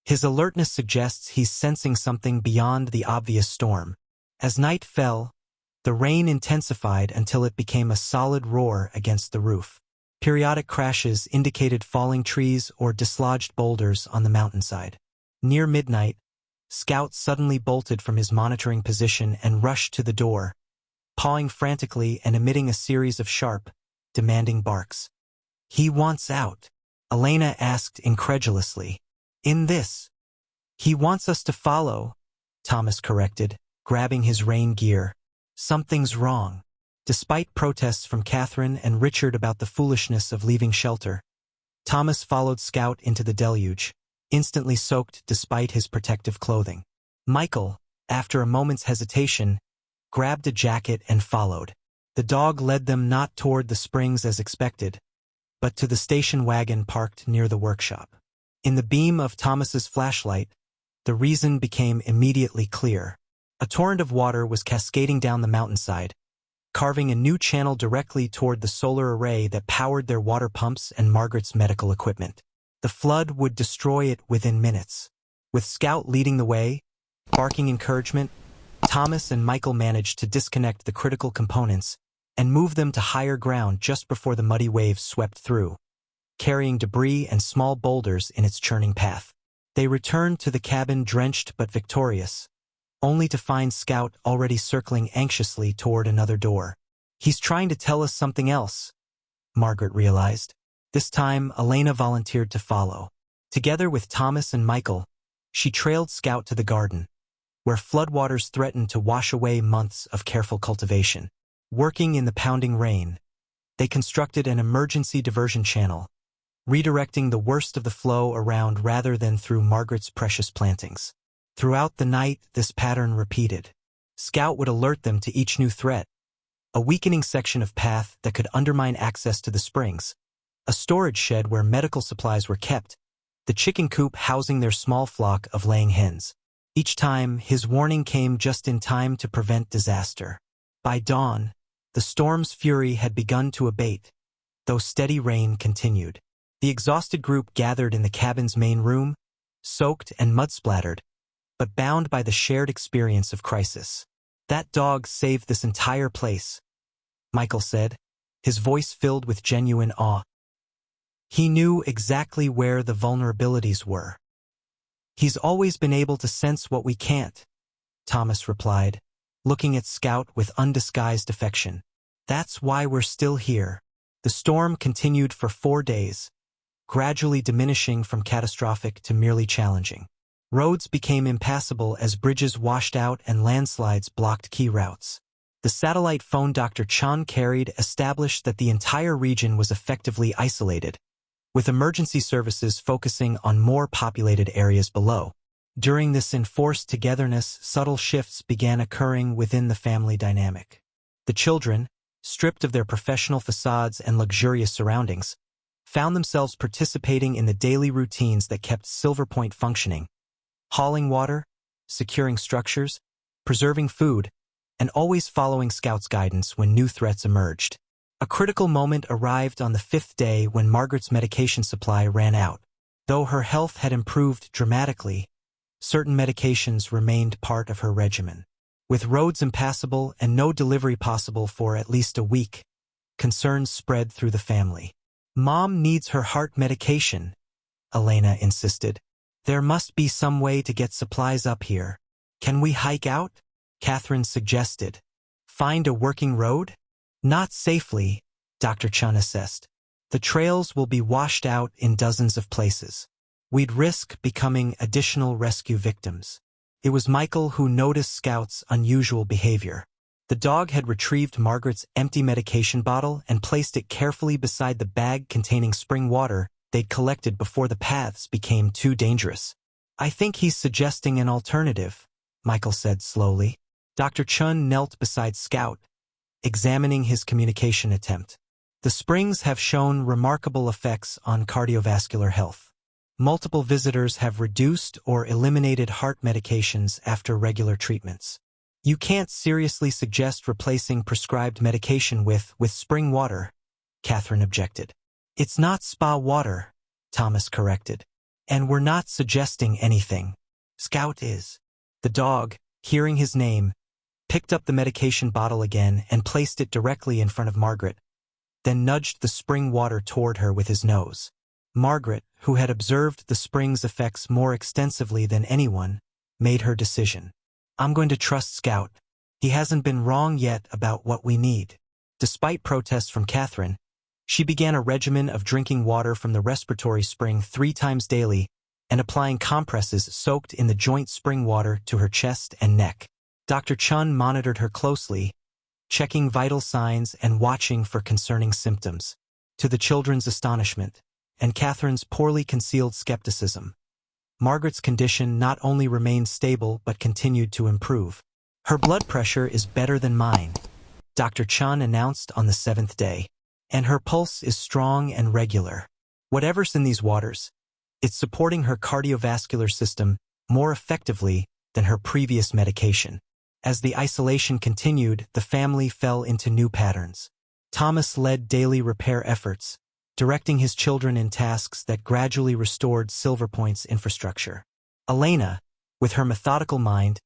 "His alertness suggests he's sensing something beyond the obvious storm." As night fell, the rain intensified until it became a solid roar against the roof. Periodic crashes indicated falling trees or dislodged boulders on the mountainside. Near midnight, Scout suddenly bolted from his monitoring position and rushed to the door, pawing frantically and emitting a series of sharp, demanding barks. "He wants out," Elena asked incredulously. "In this." "He wants us to follow," Thomas corrected, grabbing his rain gear. "Something's wrong." Despite protests from Catherine and Richard about the foolishness of leaving shelter, Thomas followed Scout into the deluge, instantly soaked despite his protective clothing. Michael, after a moment's hesitation, grabbed a jacket and followed. The dog led them not toward the springs as expected, but to the station wagon parked near the workshop. In the beam of Thomas's flashlight, the reason became immediately clear. A torrent of water was cascading down the mountainside, carving a new channel directly toward the solar array that powered their water pumps and Margaret's medical equipment. The flood would destroy it within minutes. With Scout leading the way, barking encouragement, Thomas and Michael managed to disconnect the critical components and move them to higher ground just before the muddy waves swept through, carrying debris and small boulders in its churning path. They returned to the cabin drenched but victorious, only to find Scout already circling anxiously toward another door. "He's trying to tell us something else," Margaret realized. This time, Elena volunteered to follow. Together with Thomas and Michael, she trailed Scout to the garden, where floodwaters threatened to wash away months of careful cultivation. Working in the pounding rain, they constructed an emergency diversion channel, redirecting the worst of the flow around rather than through Margaret's precious plantings. Throughout the night, this pattern repeated. Scout would alert them to each new threat: a weakening section of path that could undermine access to the springs, a storage shed where medical supplies were kept, the chicken coop housing their small flock of laying hens. Each time, his warning came just in time to prevent disaster. By dawn, the storm's fury had begun to abate, though steady rain continued. The exhausted group gathered in the cabin's main room, soaked and mud-splattered, but bound by the shared experience of crisis. "That dog saved this entire place," Michael said, his voice filled with genuine awe. "He knew exactly where the vulnerabilities were." "He's always been able to sense what we can't," Thomas replied, looking at Scout with undisguised affection. "That's why we're still here." The storm continued for 4 days, gradually diminishing from catastrophic to merely challenging. Roads became impassable as bridges washed out and landslides blocked key routes. The satellite phone Dr. Chun carried established that the entire region was effectively isolated, with emergency services focusing on more populated areas below. During this enforced togetherness, subtle shifts began occurring within the family dynamic. The children, stripped of their professional facades and luxurious surroundings, found themselves participating in the daily routines that kept Silver Point functioning: hauling water, securing structures, preserving food, and always following Scout's guidance when new threats emerged. A critical moment arrived on the 5th day when Margaret's medication supply ran out. Though her health had improved dramatically, certain medications remained part of her regimen. With roads impassable and no delivery possible for at least a week, concerns spread through the family. "Mom needs her heart medication," Elena insisted. "There must be some way to get supplies up here." "Can we hike out?" Catherine suggested. "Find a working road?" "Not safely," Dr. Chun assessed. "The trails will be washed out in dozens of places. We'd risk becoming additional rescue victims." It was Michael who noticed Scout's unusual behavior. The dog had retrieved Margaret's empty medication bottle and placed it carefully beside the bag containing spring water they'd collected before the paths became too dangerous. "I think he's suggesting an alternative," Michael said slowly. Dr. Chun knelt beside Scout, examining his communication attempt. "The springs have shown remarkable effects on cardiovascular health. Multiple visitors have reduced or eliminated heart medications after regular treatments. You can't seriously suggest replacing prescribed medication with spring water," Catherine objected. "It's not spa water," Thomas corrected. "And we're not suggesting anything. Scout is." The dog, hearing his name, picked up the medication bottle again and placed it directly in front of Margaret, then nudged the spring water toward her with his nose. Margaret, who had observed the spring's effects more extensively than anyone, made her decision. "I'm going to trust Scout. He hasn't been wrong yet about what we need." Despite protests from Catherine, she began a regimen of drinking water from the respiratory spring 3 times daily and applying compresses soaked in the joint spring water to her chest and neck. Dr. Chun monitored her closely, checking vital signs and watching for concerning symptoms. To the children's astonishment, and Catherine's poorly concealed skepticism, Margaret's condition not only remained stable but continued to improve. Her blood pressure is better than mine, Dr. Chun announced on the 7th day, and her pulse is strong and regular. Whatever's in these waters, it's supporting her cardiovascular system more effectively than her previous medication. As the isolation continued, the family fell into new patterns. Thomas led daily repair efforts, directing his children in tasks that gradually restored Silver Point's infrastructure. Elena, with her methodical mind,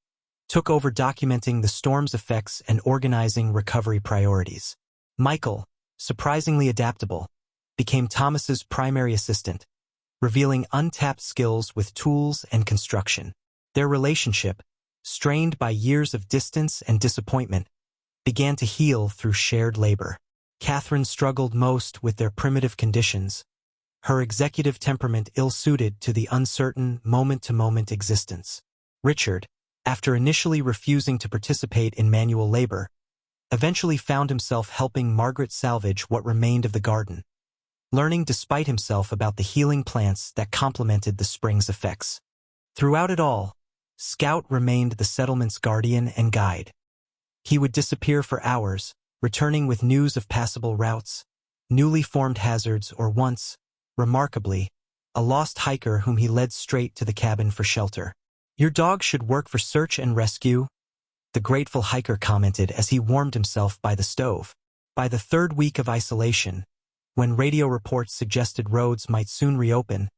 took over documenting the storm's effects and organizing recovery priorities. Michael, surprisingly adaptable, became Thomas's primary assistant, revealing untapped skills with tools and construction. Their relationship, strained by years of distance and disappointment, began to heal through shared labor. Catherine struggled most with their primitive conditions, her executive temperament ill-suited to the uncertain, moment-to-moment existence. Richard, after initially refusing to participate in manual labor, eventually found himself helping Margaret salvage what remained of the garden, learning despite himself about the healing plants that complemented the spring's effects. Throughout it all, Scout remained the settlement's guardian and guide. He would disappear for hours, returning with news of passable routes, newly formed hazards, or once, remarkably, a lost hiker whom he led straight to the cabin for shelter. "Your dog should work for search and rescue," the grateful hiker commented as he warmed himself by the stove. By the 3rd week of isolation, when radio reports suggested roads might soon reopen,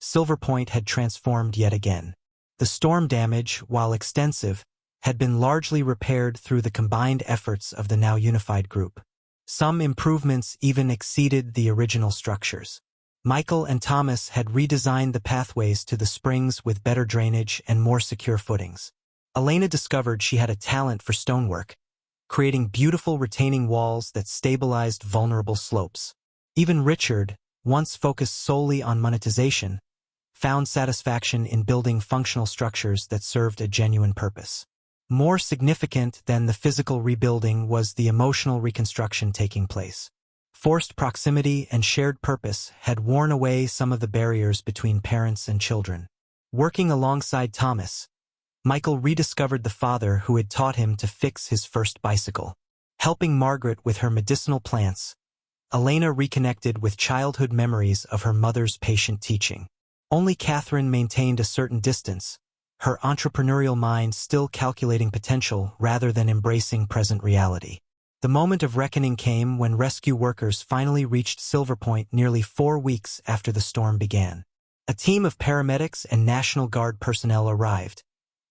Silver Point had transformed yet again. The storm damage, while extensive, had been largely repaired through the combined efforts of the now unified group. Some improvements even exceeded the original structures. Michael and Thomas had redesigned the pathways to the springs with better drainage and more secure footings. Elena discovered she had a talent for stonework, creating beautiful retaining walls that stabilized vulnerable slopes. Even Richard, once focused solely on monetization, found satisfaction in building functional structures that served a genuine purpose. More significant than the physical rebuilding was the emotional reconstruction taking place. Forced proximity and shared purpose had worn away some of the barriers between parents and children. Working alongside Thomas, Michael rediscovered the father who had taught him to fix his first bicycle. Helping Margaret with her medicinal plants, Elena reconnected with childhood memories of her mother's patient teaching. Only Catherine maintained a certain distance, her entrepreneurial mind still calculating potential rather than embracing present reality. The moment of reckoning came when rescue workers finally reached Silver Point nearly 4 weeks after the storm began. A team of paramedics and National Guard personnel arrived,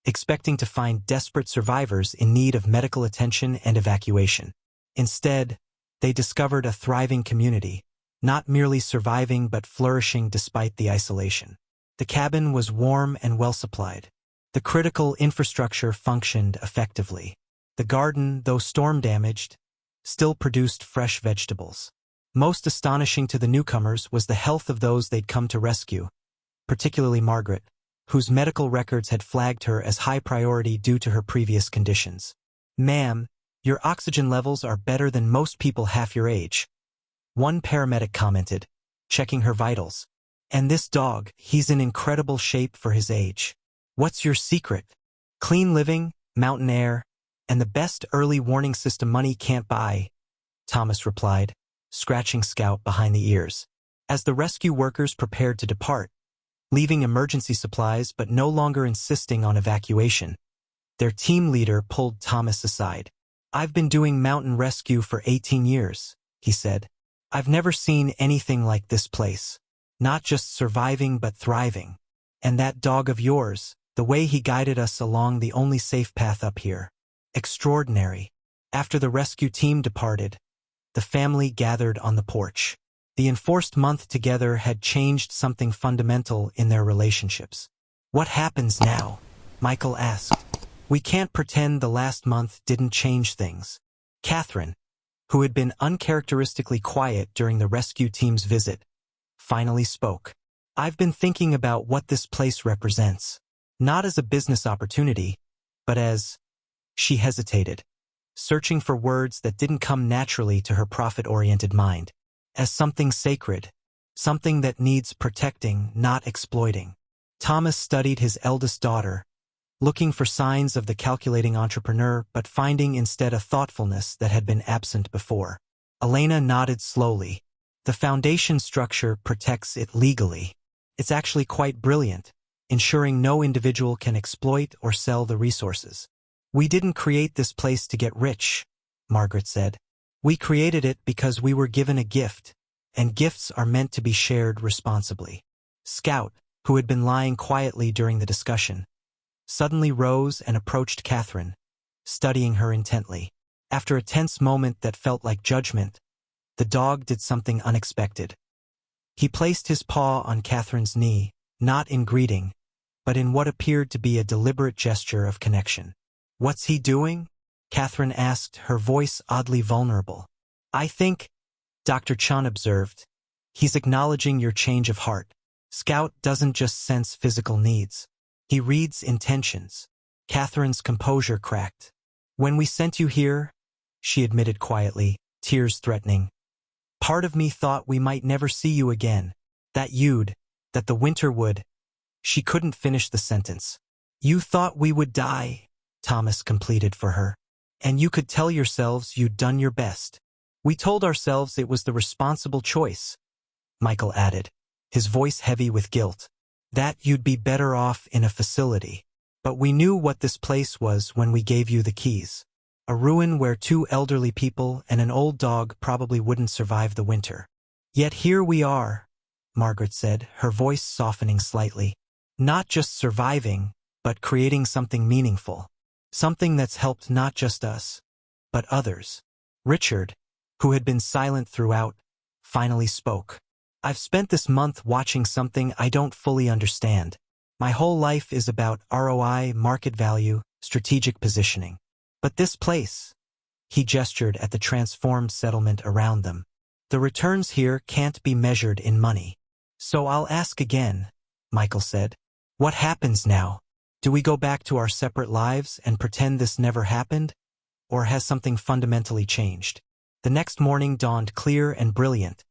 expecting to find desperate survivors in need of medical attention and evacuation. Instead, they discovered a thriving community, not merely surviving but flourishing despite the isolation. The cabin was warm and well-supplied. The critical infrastructure functioned effectively. The garden, though storm-damaged, still produced fresh vegetables. Most astonishing to the newcomers was the health of those they'd come to rescue, particularly Margaret, whose medical records had flagged her as high priority due to her previous conditions. "Ma'am, your oxygen levels are better than most people half your age," one paramedic commented, checking her vitals. "And this dog, he's in incredible shape for his age. What's your secret?" "Clean living, mountain air, and the best early warning system money can't buy," Thomas replied, scratching Scout behind the ears. As the rescue workers prepared to depart, leaving emergency supplies but no longer insisting on evacuation, their team leader pulled Thomas aside. "I've been doing mountain rescue for 18 years, he said. "I've never seen anything like this place. Not just surviving but thriving. And that dog of yours, the way he guided us along the only safe path up here. Extraordinary." After the rescue team departed, the family gathered on the porch. The enforced month together had changed something fundamental in their relationships. "What happens now?" Michael asked. "We can't pretend the last month didn't change things." Catherine, who had been uncharacteristically quiet during the rescue team's visit, finally spoke. "I've been thinking about what this place represents. Not as a business opportunity, but as—" She hesitated, searching for words that didn't come naturally to her profit-oriented mind. "As something sacred, something that needs protecting, not exploiting." Thomas studied his eldest daughter, looking for signs of the calculating entrepreneur but finding instead a thoughtfulness that had been absent before. Elena nodded slowly. The foundation structure protects it legally. It's actually quite brilliant, ensuring no individual can exploit or sell the resources. We didn't create this place to get rich, Margaret said. We created it because we were given a gift, and gifts are meant to be shared responsibly. Scout, who had been lying quietly during the discussion, suddenly rose and approached Catherine, studying her intently. After a tense moment that felt like judgment, the dog did something unexpected. He placed his paw on Catherine's knee, not in greeting, but in what appeared to be a deliberate gesture of connection. "What's he doing?" Catherine asked, her voice oddly vulnerable. "I think," Dr. Chun observed, "he's acknowledging your change of heart. Scout doesn't just sense physical needs. He reads intentions." Catherine's composure cracked. "When we sent you here," she admitted quietly, tears threatening, "part of me thought we might never see you again. That the winter would." She couldn't finish the sentence. "You thought we would die," Thomas completed for her. "And you could tell yourselves you'd done your best." "We told ourselves it was the responsible choice," Michael added, his voice heavy with guilt. "That you'd be better off in a facility. But we knew what this place was when we gave you the keys. A ruin where 2 elderly people and an old dog probably wouldn't survive the winter. Yet here we are," Margaret said, her voice softening slightly. "Not just surviving, but creating something meaningful. Something that's helped not just us, but others." Richard, who had been silent throughout, finally spoke. "I've spent this month watching something I don't fully understand. My whole life is about ROI, market value, strategic positioning. But this place," he gestured at the transformed settlement around them, "the returns here can't be measured in money. So I'll ask again," Michael said. "What happens now? Do we go back to our separate lives and pretend this never happened? Or has something fundamentally changed?" The next morning dawned clear and brilliant,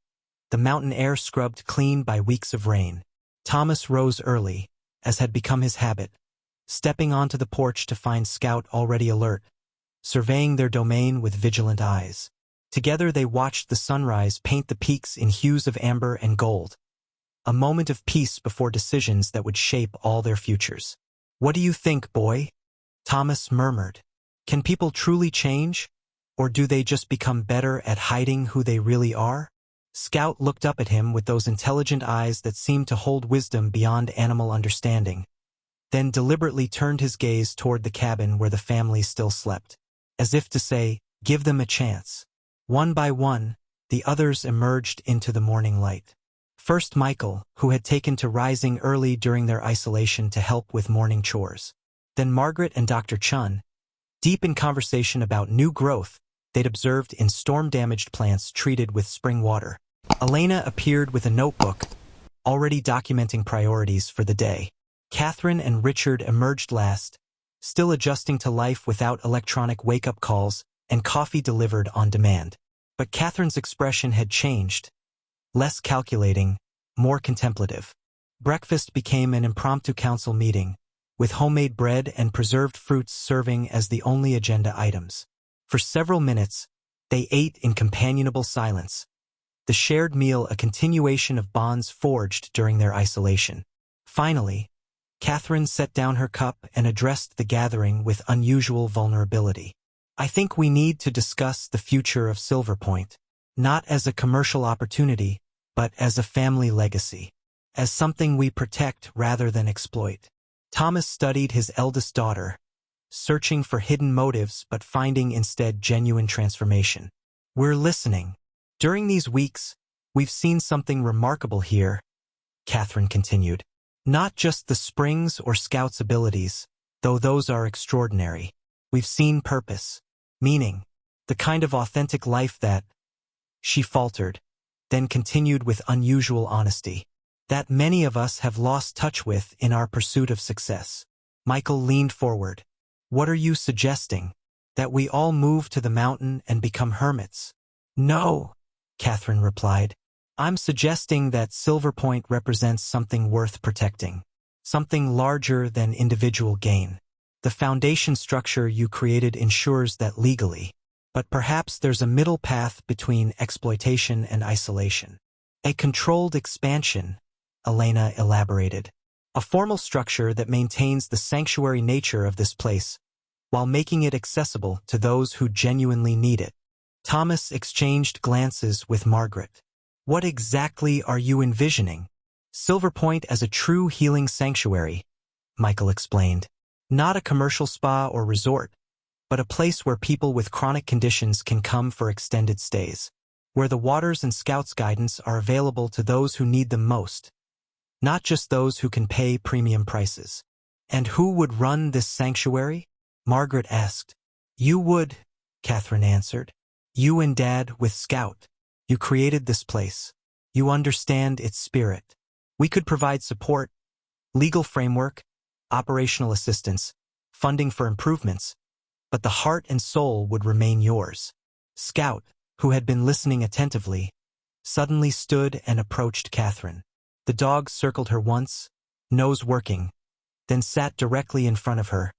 the mountain air scrubbed clean by weeks of rain. Thomas rose early, as had become his habit, stepping onto the porch to find Scout already alert, surveying their domain with vigilant eyes. Together they watched the sunrise paint the peaks in hues of amber and gold, a moment of peace before decisions that would shape all their futures. "What do you think, boy?" Thomas murmured. "Can people truly change? Or do they just become better at hiding who they really are?" Scout looked up at him with those intelligent eyes that seemed to hold wisdom beyond animal understanding, then deliberately turned his gaze toward the cabin where the family still slept, as if to say, "Give them a chance." One by one, the others emerged into the morning light. First Michael, who had taken to rising early during their isolation to help with morning chores. Then Margaret and Dr. Chun, deep in conversation about new growth they'd observed in storm-damaged plants treated with spring water. Elena appeared with a notebook, already documenting priorities for the day. Catherine and Richard emerged last, still adjusting to life without electronic wake-up calls and coffee delivered on demand. But Catherine's expression had changed, less calculating, more contemplative. Breakfast became an impromptu council meeting, with homemade bread and preserved fruits serving as the only agenda items. For several minutes, they ate in companionable silence, the shared meal a continuation of bonds forged during their isolation. Finally, Catherine set down her cup and addressed the gathering with unusual vulnerability. "I think we need to discuss the future of Silver Point, not as a commercial opportunity, but as a family legacy, as something we protect rather than exploit." Thomas studied his eldest daughter, searching for hidden motives but finding instead genuine transformation. "We're listening. During these weeks, we've seen something remarkable here," Catherine continued. "Not just the Springs or Scout's abilities, though those are extraordinary. We've seen purpose, meaning, the kind of authentic life that," she faltered, then continued with unusual honesty, "that many of us have lost touch with in our pursuit of success." Michael leaned forward. "What are you suggesting? That we all move to the mountain and become hermits?" "No," Catherine replied. "I'm suggesting that Silver Point represents something worth protecting, something larger than individual gain. The foundation structure you created ensures that legally. But perhaps there's a middle path between exploitation and isolation. A controlled expansion, Elena elaborated. A formal structure that maintains the sanctuary nature of this place, while making it accessible to those who genuinely need it. Thomas exchanged glances with Margaret. What exactly are you envisioning? Silver Point as a true healing sanctuary, Michael explained. Not a commercial spa or resort, but a place where people with chronic conditions can come for extended stays, where the Waters and Scouts guidance are available to those who need them most, not just those who can pay premium prices. And who would run this sanctuary? Margaret asked. You would, Catherine answered. You and Dad with Scout. You created this place. You understand its spirit. We could provide support, legal framework, operational assistance, funding for improvements, but the heart and soul would remain yours. Scout, who had been listening attentively, suddenly stood and approached Catherine. The dog circled her once, nose working, then sat directly in front of her,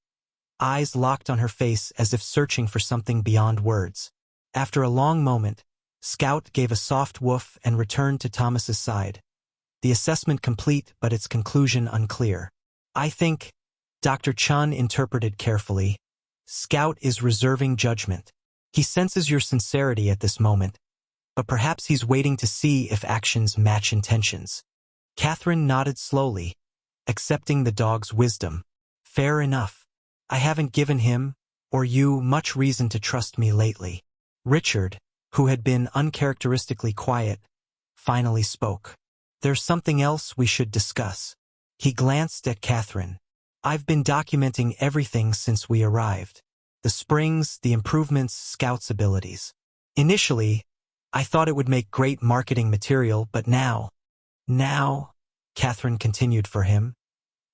eyes locked on her face as if searching for something beyond words. After a long moment, Scout gave a soft woof and returned to Thomas's side. The assessment complete, but its conclusion unclear. I think, Dr. Chun interpreted carefully, Scout is reserving judgment. He senses your sincerity at this moment, but perhaps he's waiting to see if actions match intentions. Catherine nodded slowly, accepting the dog's wisdom. Fair enough. I haven't given him, or you, much reason to trust me lately. Richard, who had been uncharacteristically quiet, finally spoke. There's something else we should discuss. He glanced at Catherine. I've been documenting everything since we arrived. The springs, the improvements, Scout's abilities. Initially, I thought it would make great marketing material, but now, Catherine continued for him,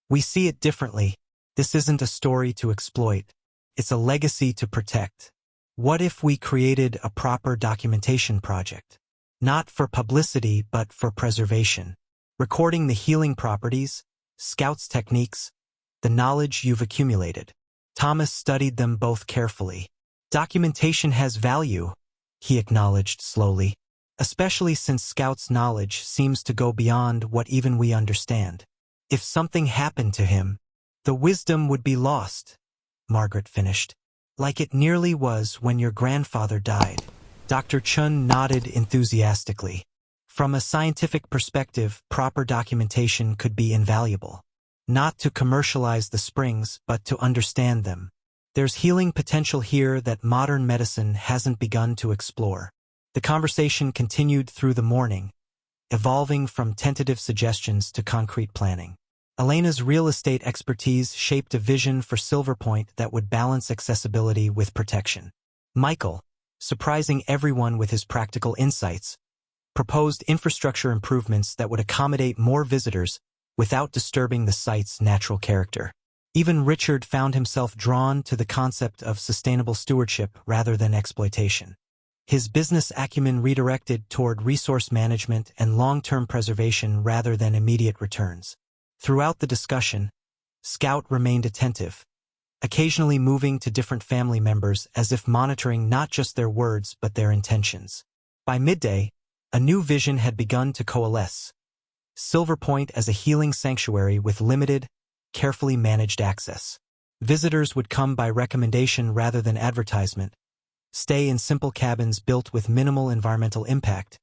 we see it differently. This isn't a story to exploit. It's a legacy to protect. What if we created a proper documentation project? Not for publicity, but for preservation. Recording the healing properties, Scout's techniques, the knowledge you've accumulated. Thomas studied them both carefully. Documentation has value, he acknowledged slowly, especially since Scout's knowledge seems to go beyond what even we understand. If something happened to him, the wisdom would be lost, Margaret finished. Like it nearly was when your grandfather died. Dr. Chun nodded enthusiastically. From a scientific perspective, proper documentation could be invaluable. Not to commercialize the springs, but to understand them. There's healing potential here that modern medicine hasn't begun to explore. The conversation continued through the morning, evolving from tentative suggestions to concrete planning. Elena's real estate expertise shaped a vision for Silver Point that would balance accessibility with protection. Michael, surprising everyone with his practical insights, proposed infrastructure improvements that would accommodate more visitors without disturbing the site's natural character. Even Richard found himself drawn to the concept of sustainable stewardship rather than exploitation. His business acumen redirected toward resource management and long-term preservation rather than immediate returns. Throughout the discussion, Scout remained attentive, occasionally moving to different family members as if monitoring not just their words but their intentions. By midday, a new vision had begun to coalesce. Silver Point as a healing sanctuary with limited, carefully managed access. Visitors would come by recommendation rather than advertisement, stay in simple cabins built with minimal environmental impact,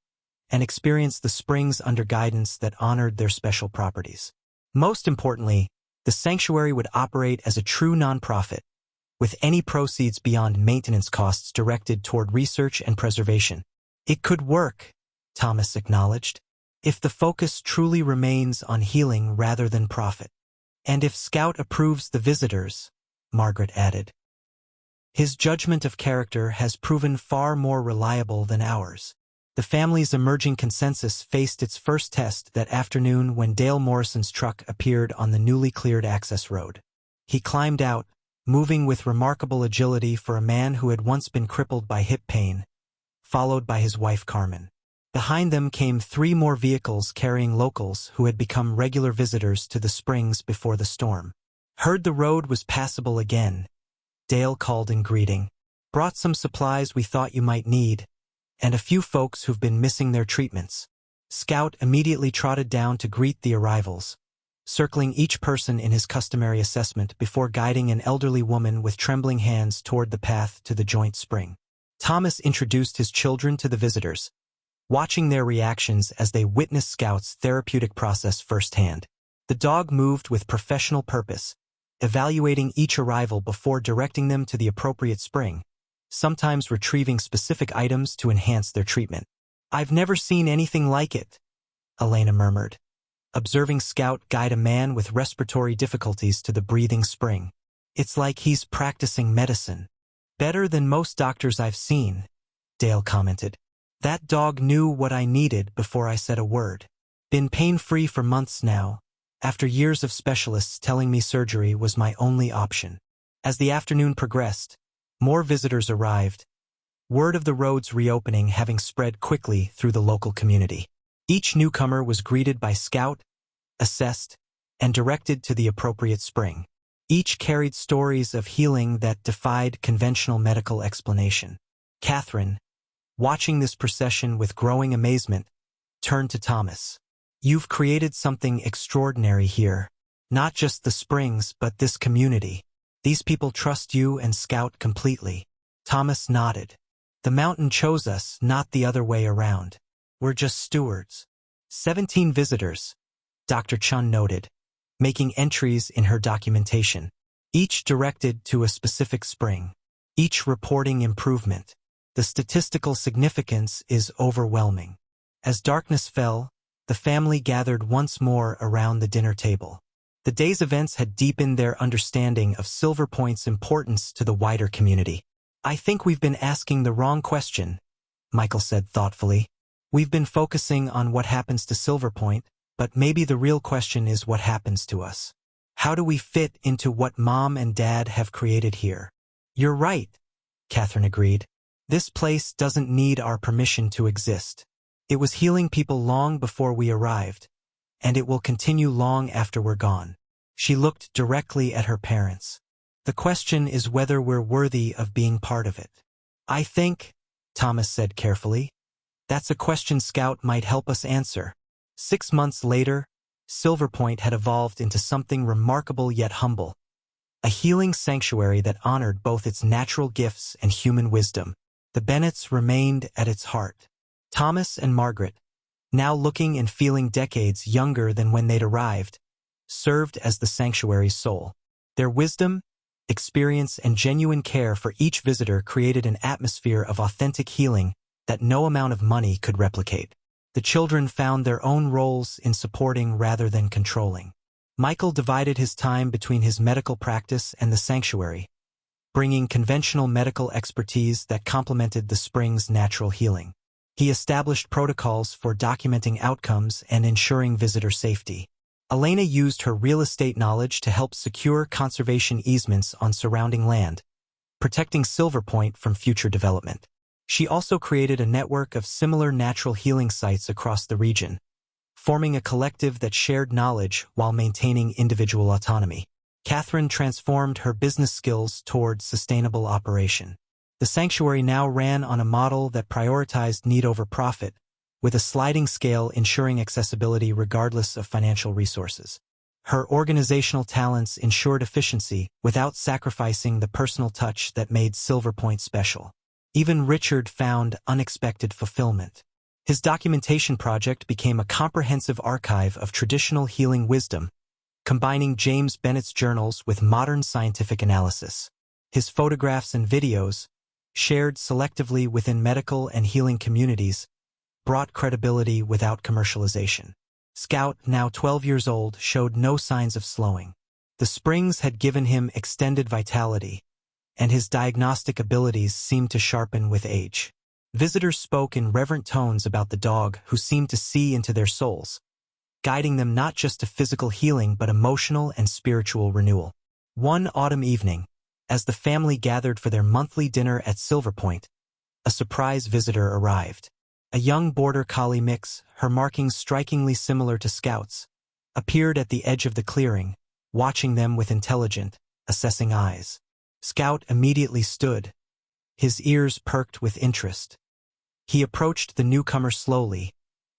and experience the springs under guidance that honored their special properties. Most importantly, the sanctuary would operate as a true nonprofit, with any proceeds beyond maintenance costs directed toward research and preservation. It could work, Thomas acknowledged, if the focus truly remains on healing rather than profit. And if Scout approves the visitors, Margaret added. His judgment of character has proven far more reliable than ours. The family's emerging consensus faced its first test that afternoon when Dale Morrison's truck appeared on the newly cleared access road. He climbed out, moving with remarkable agility for a man who had once been crippled by hip pain, followed by his wife Carmen. Behind them came 3 more vehicles carrying locals who had become regular visitors to the springs before the storm. Heard the road was passable again. Dale called in greeting. Brought some supplies we thought you might need, and a few folks who've been missing their treatments. Scout immediately trotted down to greet the arrivals, circling each person in his customary assessment before guiding an elderly woman with trembling hands toward the path to the joint spring. Thomas introduced his children to the visitors, watching their reactions as they witnessed Scout's therapeutic process firsthand. The dog moved with professional purpose, evaluating each arrival before directing them to the appropriate spring, sometimes retrieving specific items to enhance their treatment. "I've never seen anything like it," Elena murmured, observing Scout guide a man with respiratory difficulties to the breathing spring. "It's like he's practicing medicine. Better than most doctors I've seen," Dale commented. "That dog knew what I needed before I said a word. Been pain-free for months now, after years of specialists telling me surgery was my only option." As the afternoon progressed, more visitors arrived, word of the road's reopening having spread quickly through the local community. Each newcomer was greeted by Scout, assessed, and directed to the appropriate spring. Each carried stories of healing that defied conventional medical explanation. Catherine, watching this procession with growing amazement, turned to Thomas. "You've created something extraordinary here. Not just the springs, but this community. These people trust you and Scout completely." Thomas nodded. "The mountain chose us, not the other way around. We're just stewards." 17 visitors, Dr. Chun noted, making entries in her documentation, each directed to a specific spring, each reporting improvement. The statistical significance is overwhelming. As darkness fell, the family gathered once more around the dinner table. The day's events had deepened their understanding of Silver Point's importance to the wider community. "I think we've been asking the wrong question," Michael said thoughtfully. "We've been focusing on what happens to Silver Point, but maybe the real question is what happens to us. How do we fit into what Mom and Dad have created here?" "You're right," Catherine agreed. "This place doesn't need our permission to exist. It was healing people long before we arrived, and it will continue long after we're gone." She looked directly at her parents. "The question is whether we're worthy of being part of it." "I think," Thomas said carefully, "that's a question Scout might help us answer." 6 months later, Silver Point had evolved into something remarkable yet humble, a healing sanctuary that honored both its natural gifts and human wisdom. The Bennetts remained at its heart. Thomas and Margaret, now looking and feeling decades younger than when they'd arrived, served as the sanctuary's soul. Their wisdom, experience, and genuine care for each visitor created an atmosphere of authentic healing that no amount of money could replicate. The children found their own roles in supporting rather than controlling. Michael divided his time between his medical practice and the sanctuary, bringing conventional medical expertise that complemented the spring's natural healing. He established protocols for documenting outcomes and ensuring visitor safety. Elena used her real estate knowledge to help secure conservation easements on surrounding land, protecting Silver Point from future development. She also created a network of similar natural healing sites across the region, forming a collective that shared knowledge while maintaining individual autonomy. Catherine transformed her business skills toward sustainable operation. The sanctuary now ran on a model that prioritized need over profit, with a sliding scale ensuring accessibility regardless of financial resources. Her organizational talents ensured efficiency without sacrificing the personal touch that made Silver Point special. Even Richard found unexpected fulfillment. His documentation project became a comprehensive archive of traditional healing wisdom, combining James Bennett's journals with modern scientific analysis. His photographs and videos, shared selectively within medical and healing communities, brought credibility without commercialization. Scout, now 12 years old, showed no signs of slowing. The springs had given him extended vitality, and his diagnostic abilities seemed to sharpen with age. Visitors spoke in reverent tones about the dog who seemed to see into their souls, guiding them not just to physical healing but emotional and spiritual renewal. One autumn evening, as the family gathered for their monthly dinner at Silver Point, a surprise visitor arrived. A young border collie mix, her markings strikingly similar to Scout's, appeared at the edge of the clearing, watching them with intelligent, assessing eyes. Scout immediately stood, his ears perked with interest. He approached the newcomer slowly,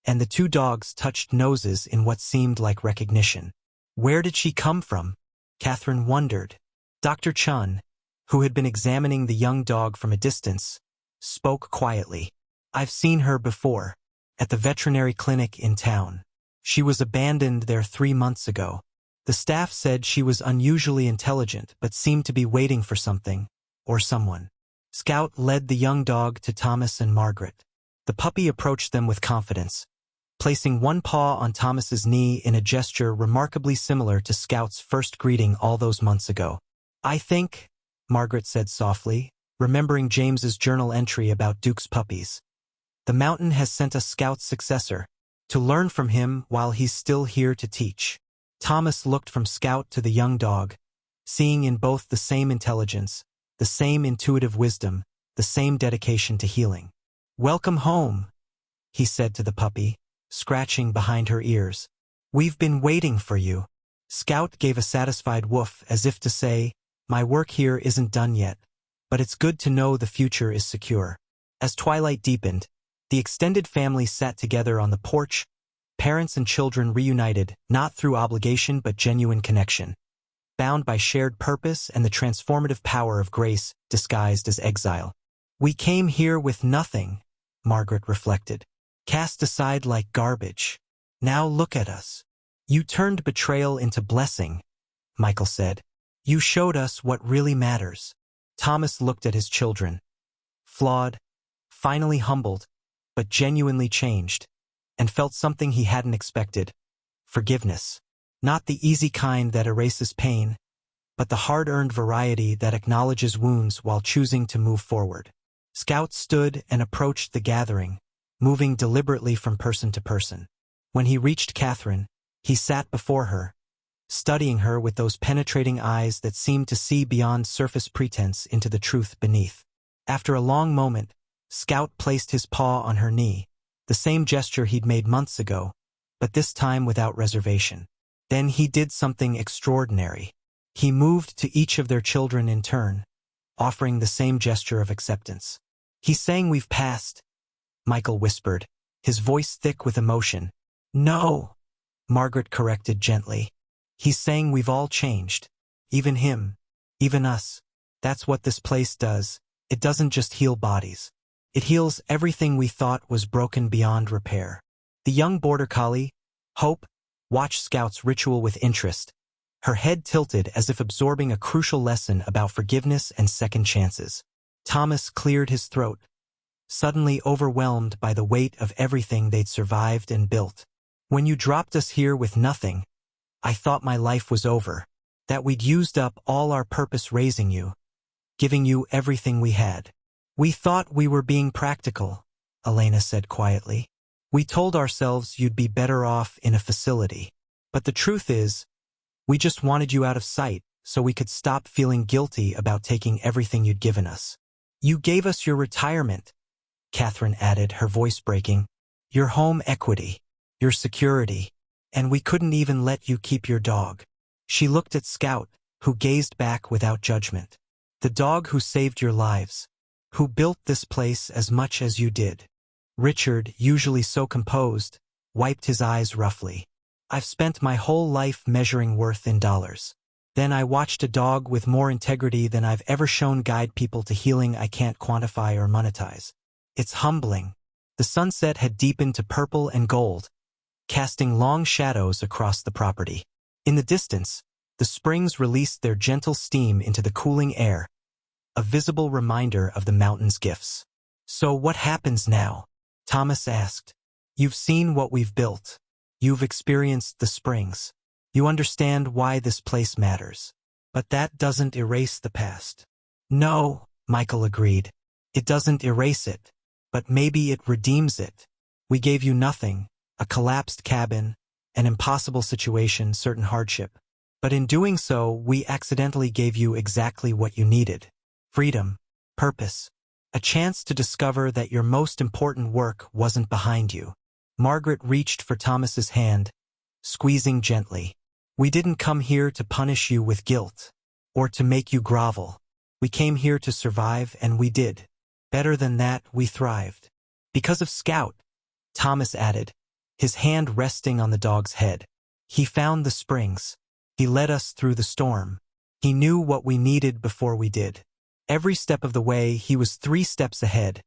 and the two dogs touched noses in what seemed like recognition. Where did she come from? Catherine wondered. Dr. Chun, who had been examining the young dog from a distance, spoke quietly. I've seen her before, at the veterinary clinic in town. She was abandoned there 3 months ago. The staff said she was unusually intelligent but seemed to be waiting for something, or someone. Scout led the young dog to Thomas and Margaret. The puppy approached them with confidence, placing one paw on Thomas's knee in a gesture remarkably similar to Scout's first greeting all those months ago. I think, Margaret said softly, remembering James's journal entry about Duke's puppies. The mountain has sent us Scout's successor, to learn from him while he's still here to teach. Thomas looked from Scout to the young dog, seeing in both the same intelligence, the same intuitive wisdom, the same dedication to healing. Welcome home, he said to the puppy, scratching behind her ears. We've been waiting for you. Scout gave a satisfied woof as if to say, my work here isn't done yet, but it's good to know the future is secure. As twilight deepened, the extended family sat together on the porch, parents and children reunited, not through obligation but genuine connection, bound by shared purpose and the transformative power of grace disguised as exile. We came here with nothing, Margaret reflected, cast aside like garbage. Now look at us. You turned betrayal into blessing, Michael said. You showed us what really matters. Thomas looked at his children, flawed, finally humbled, but genuinely changed, and felt something he hadn't expected. Forgiveness. Not the easy kind that erases pain, but the hard-earned variety that acknowledges wounds while choosing to move forward. Scout stood and approached the gathering, moving deliberately from person to person. When he reached Catherine, he sat before her, studying her with those penetrating eyes that seemed to see beyond surface pretense into the truth beneath. After a long moment, Scout placed his paw on her knee, the same gesture he'd made months ago, but this time without reservation. Then he did something extraordinary. He moved to each of their children in turn, offering the same gesture of acceptance. He's saying we've passed, Michael whispered, his voice thick with emotion. No, Margaret corrected gently. He's saying we've all changed. Even him. Even us. That's what this place does. It doesn't just heal bodies. It heals everything we thought was broken beyond repair. The young border collie, Hope, watched Scout's ritual with interest, her head tilted as if absorbing a crucial lesson about forgiveness and second chances. Thomas cleared his throat, suddenly overwhelmed by the weight of everything they'd survived and built. When you dropped us here with nothing, I thought my life was over, that we'd used up all our purpose raising you, giving you everything we had. We thought we were being practical, Elena said quietly. We told ourselves you'd be better off in a facility. But the truth is, we just wanted you out of sight so we could stop feeling guilty about taking everything you'd given us. You gave us your retirement, Catherine added, her voice breaking, your home equity, your security, and we couldn't even let you keep your dog. She looked at Scout, who gazed back without judgment. The dog who saved your lives, who built this place as much as you did. Richard, usually so composed, wiped his eyes roughly. I've spent my whole life measuring worth in dollars. Then I watched a dog with more integrity than I've ever shown guide people to healing I can't quantify or monetize. It's humbling. The sunset had deepened to purple and gold, casting long shadows across the property. In the distance, the springs released their gentle steam into the cooling air, a visible reminder of the mountain's gifts. So what happens now? Thomas asked. You've seen what we've built. You've experienced the springs. You understand why this place matters. But that doesn't erase the past. No, Michael agreed. It doesn't erase it. But maybe it redeems it. We gave you nothing, a collapsed cabin, an impossible situation, certain hardship. But in doing so, we accidentally gave you exactly what you needed. Freedom, purpose, a chance to discover that your most important work wasn't behind you. Margaret reached for Thomas's hand, squeezing gently. We didn't come here to punish you with guilt, or to make you grovel. We came here to survive, and we did. Better than that, we thrived. Because of Scout, Thomas added, his hand resting on the dog's head. He found the springs. He led us through the storm. He knew what we needed before we did. Every step of the way, he was 3 steps ahead,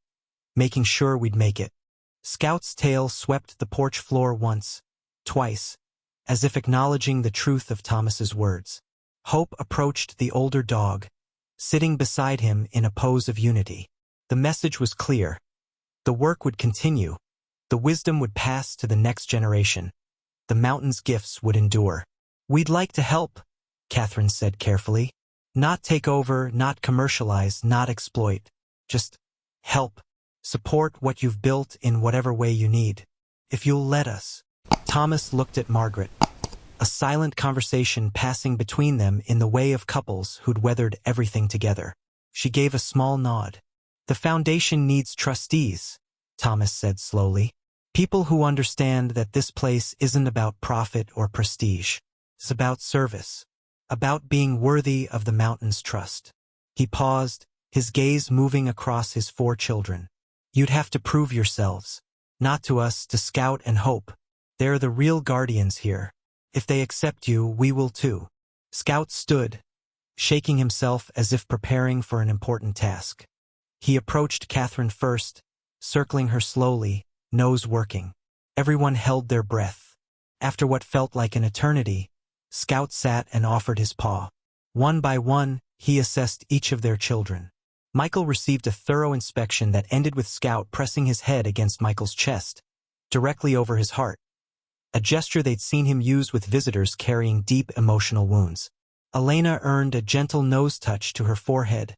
making sure we'd make it. Scout's tail swept the porch floor once, twice, as if acknowledging the truth of Thomas's words. Hope approached the older dog, sitting beside him in a pose of unity. The message was clear. The work would continue. The wisdom would pass to the next generation. The mountain's gifts would endure. We'd like to help, Catherine said carefully. Not take over, not commercialize, not exploit. Just help. Support what you've built in whatever way you need. If you'll let us. Thomas looked at Margaret. A silent conversation passing between them in the way of couples who'd weathered everything together. She gave a small nod. The foundation needs trustees, Thomas said slowly. People who understand that this place isn't about profit or prestige. It's about service. About being worthy of the mountain's trust. He paused, his gaze moving across his 4 children. You'd have to prove yourselves. Not to us, to Scout and Hope. They're the real guardians here. If they accept you, we will too. Scout stood, shaking himself as if preparing for an important task. He approached Catherine first, circling her slowly, nose working. Everyone held their breath. After what felt like an eternity, Scout sat and offered his paw. One by one, he assessed each of their children. Michael received a thorough inspection that ended with Scout pressing his head against Michael's chest, directly over his heart. A gesture they'd seen him use with visitors carrying deep emotional wounds. Elena earned a gentle nose touch to her forehead,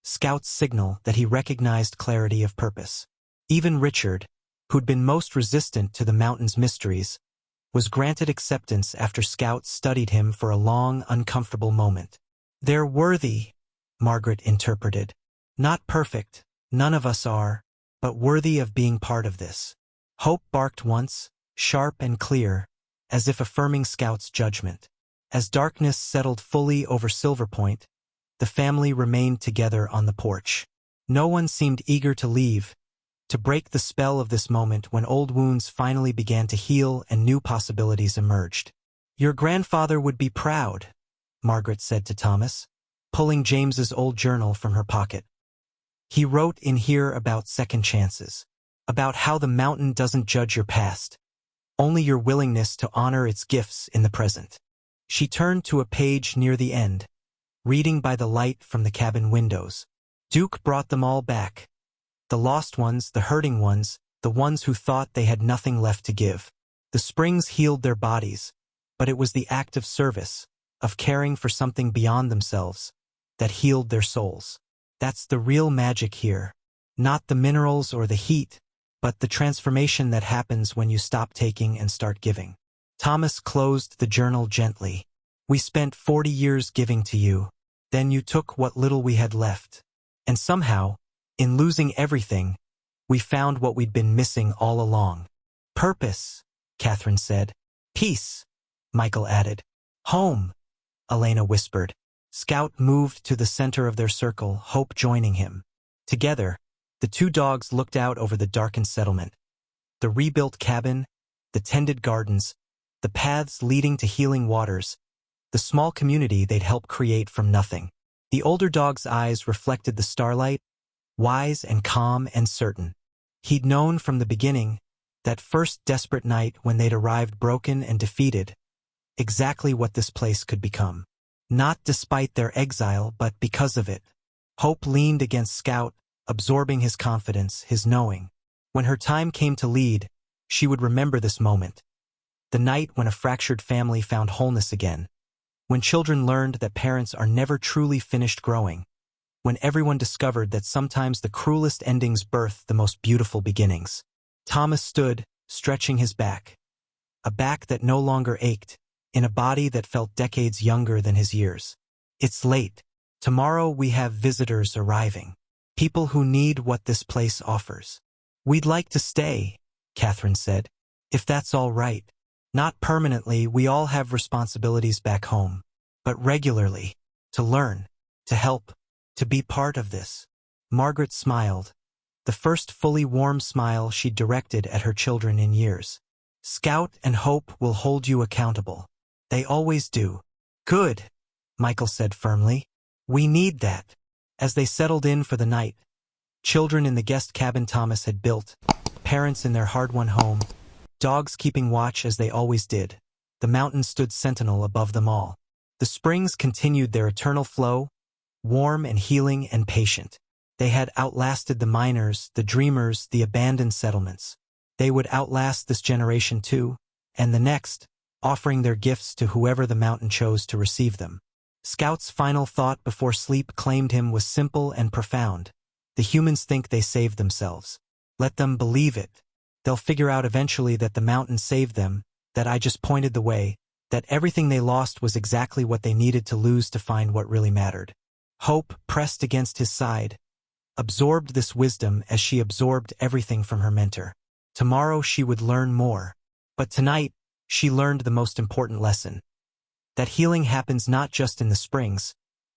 Scout's signal that he recognized clarity of purpose. Even Richard, who'd been most resistant to the mountain's mysteries, was granted acceptance after Scout studied him for a long, uncomfortable moment. They're worthy, Margaret interpreted. Not perfect, none of us are, but worthy of being part of this. Hope barked once, sharp and clear, as if affirming Scout's judgment. As darkness settled fully over Silver Point, the family remained together on the porch. No one seemed eager to leave, to break the spell of this moment when old wounds finally began to heal and new possibilities emerged. Your grandfather would be proud, Margaret said to Thomas, pulling James's old journal from her pocket. He wrote in here about second chances, about how the mountain doesn't judge your past, only your willingness to honor its gifts in the present. She turned to a page near the end, reading by the light from the cabin windows. Duke brought them all back. The lost ones, the hurting ones, the ones who thought they had nothing left to give. The springs healed their bodies, but it was the act of service, of caring for something beyond themselves, that healed their souls. That's the real magic here. Not the minerals or the heat, but the transformation that happens when you stop taking and start giving. Thomas closed the journal gently. We spent 40 years giving to you. Then you took what little we had left. And somehow, in losing everything, we found what we'd been missing all along. Purpose, Catherine said. Peace, Michael added. Home, Elena whispered. Scout moved to the center of their circle, Hope joining him. Together, the 2 dogs looked out over the darkened settlement. The rebuilt cabin, the tended gardens, the paths leading to healing waters, the small community they'd helped create from nothing. The older dog's eyes reflected the starlight, wise and calm and certain. He'd known from the beginning, that first desperate night when they'd arrived broken and defeated, exactly what this place could become. Not despite their exile, but because of it. Hope leaned against Scout, absorbing his confidence, his knowing. When her time came to lead, she would remember this moment. The night when a fractured family found wholeness again. When children learned that parents are never truly finished growing. When everyone discovered that sometimes the cruelest endings birth the most beautiful beginnings. Thomas stood, stretching his back. A back that no longer ached, in a body that felt decades younger than his years. It's late. Tomorrow we have visitors arriving. People who need what this place offers. We'd like to stay, Catherine said. If that's all right. Not permanently, we all have responsibilities back home, but regularly, to learn, to help, to be part of this. Margaret smiled, the first fully warm smile she'd directed at her children in years. Scout and Hope will hold you accountable. They always do. Good, Michael said firmly. We need that. As they settled in for the night, children in the guest cabin Thomas had built, parents in their hard-won home, dogs keeping watch as they always did, the mountain stood sentinel above them all. The springs continued their eternal flow, warm and healing and patient. They had outlasted the miners, the dreamers, the abandoned settlements. They would outlast this generation too, and the next, offering their gifts to whoever the mountain chose to receive them. Scout's final thought before sleep claimed him was simple and profound. The humans think they saved themselves. Let them believe it. They'll figure out eventually that the mountain saved them, that I just pointed the way, that everything they lost was exactly what they needed to lose to find what really mattered. Hope, pressed against his side, absorbed this wisdom as she absorbed everything from her mentor. Tomorrow she would learn more. But tonight, she learned the most important lesson. That healing happens not just in the springs,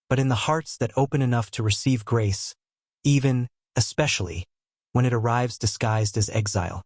but in the hearts that open enough to receive grace, even, especially, when it arrives disguised as exile.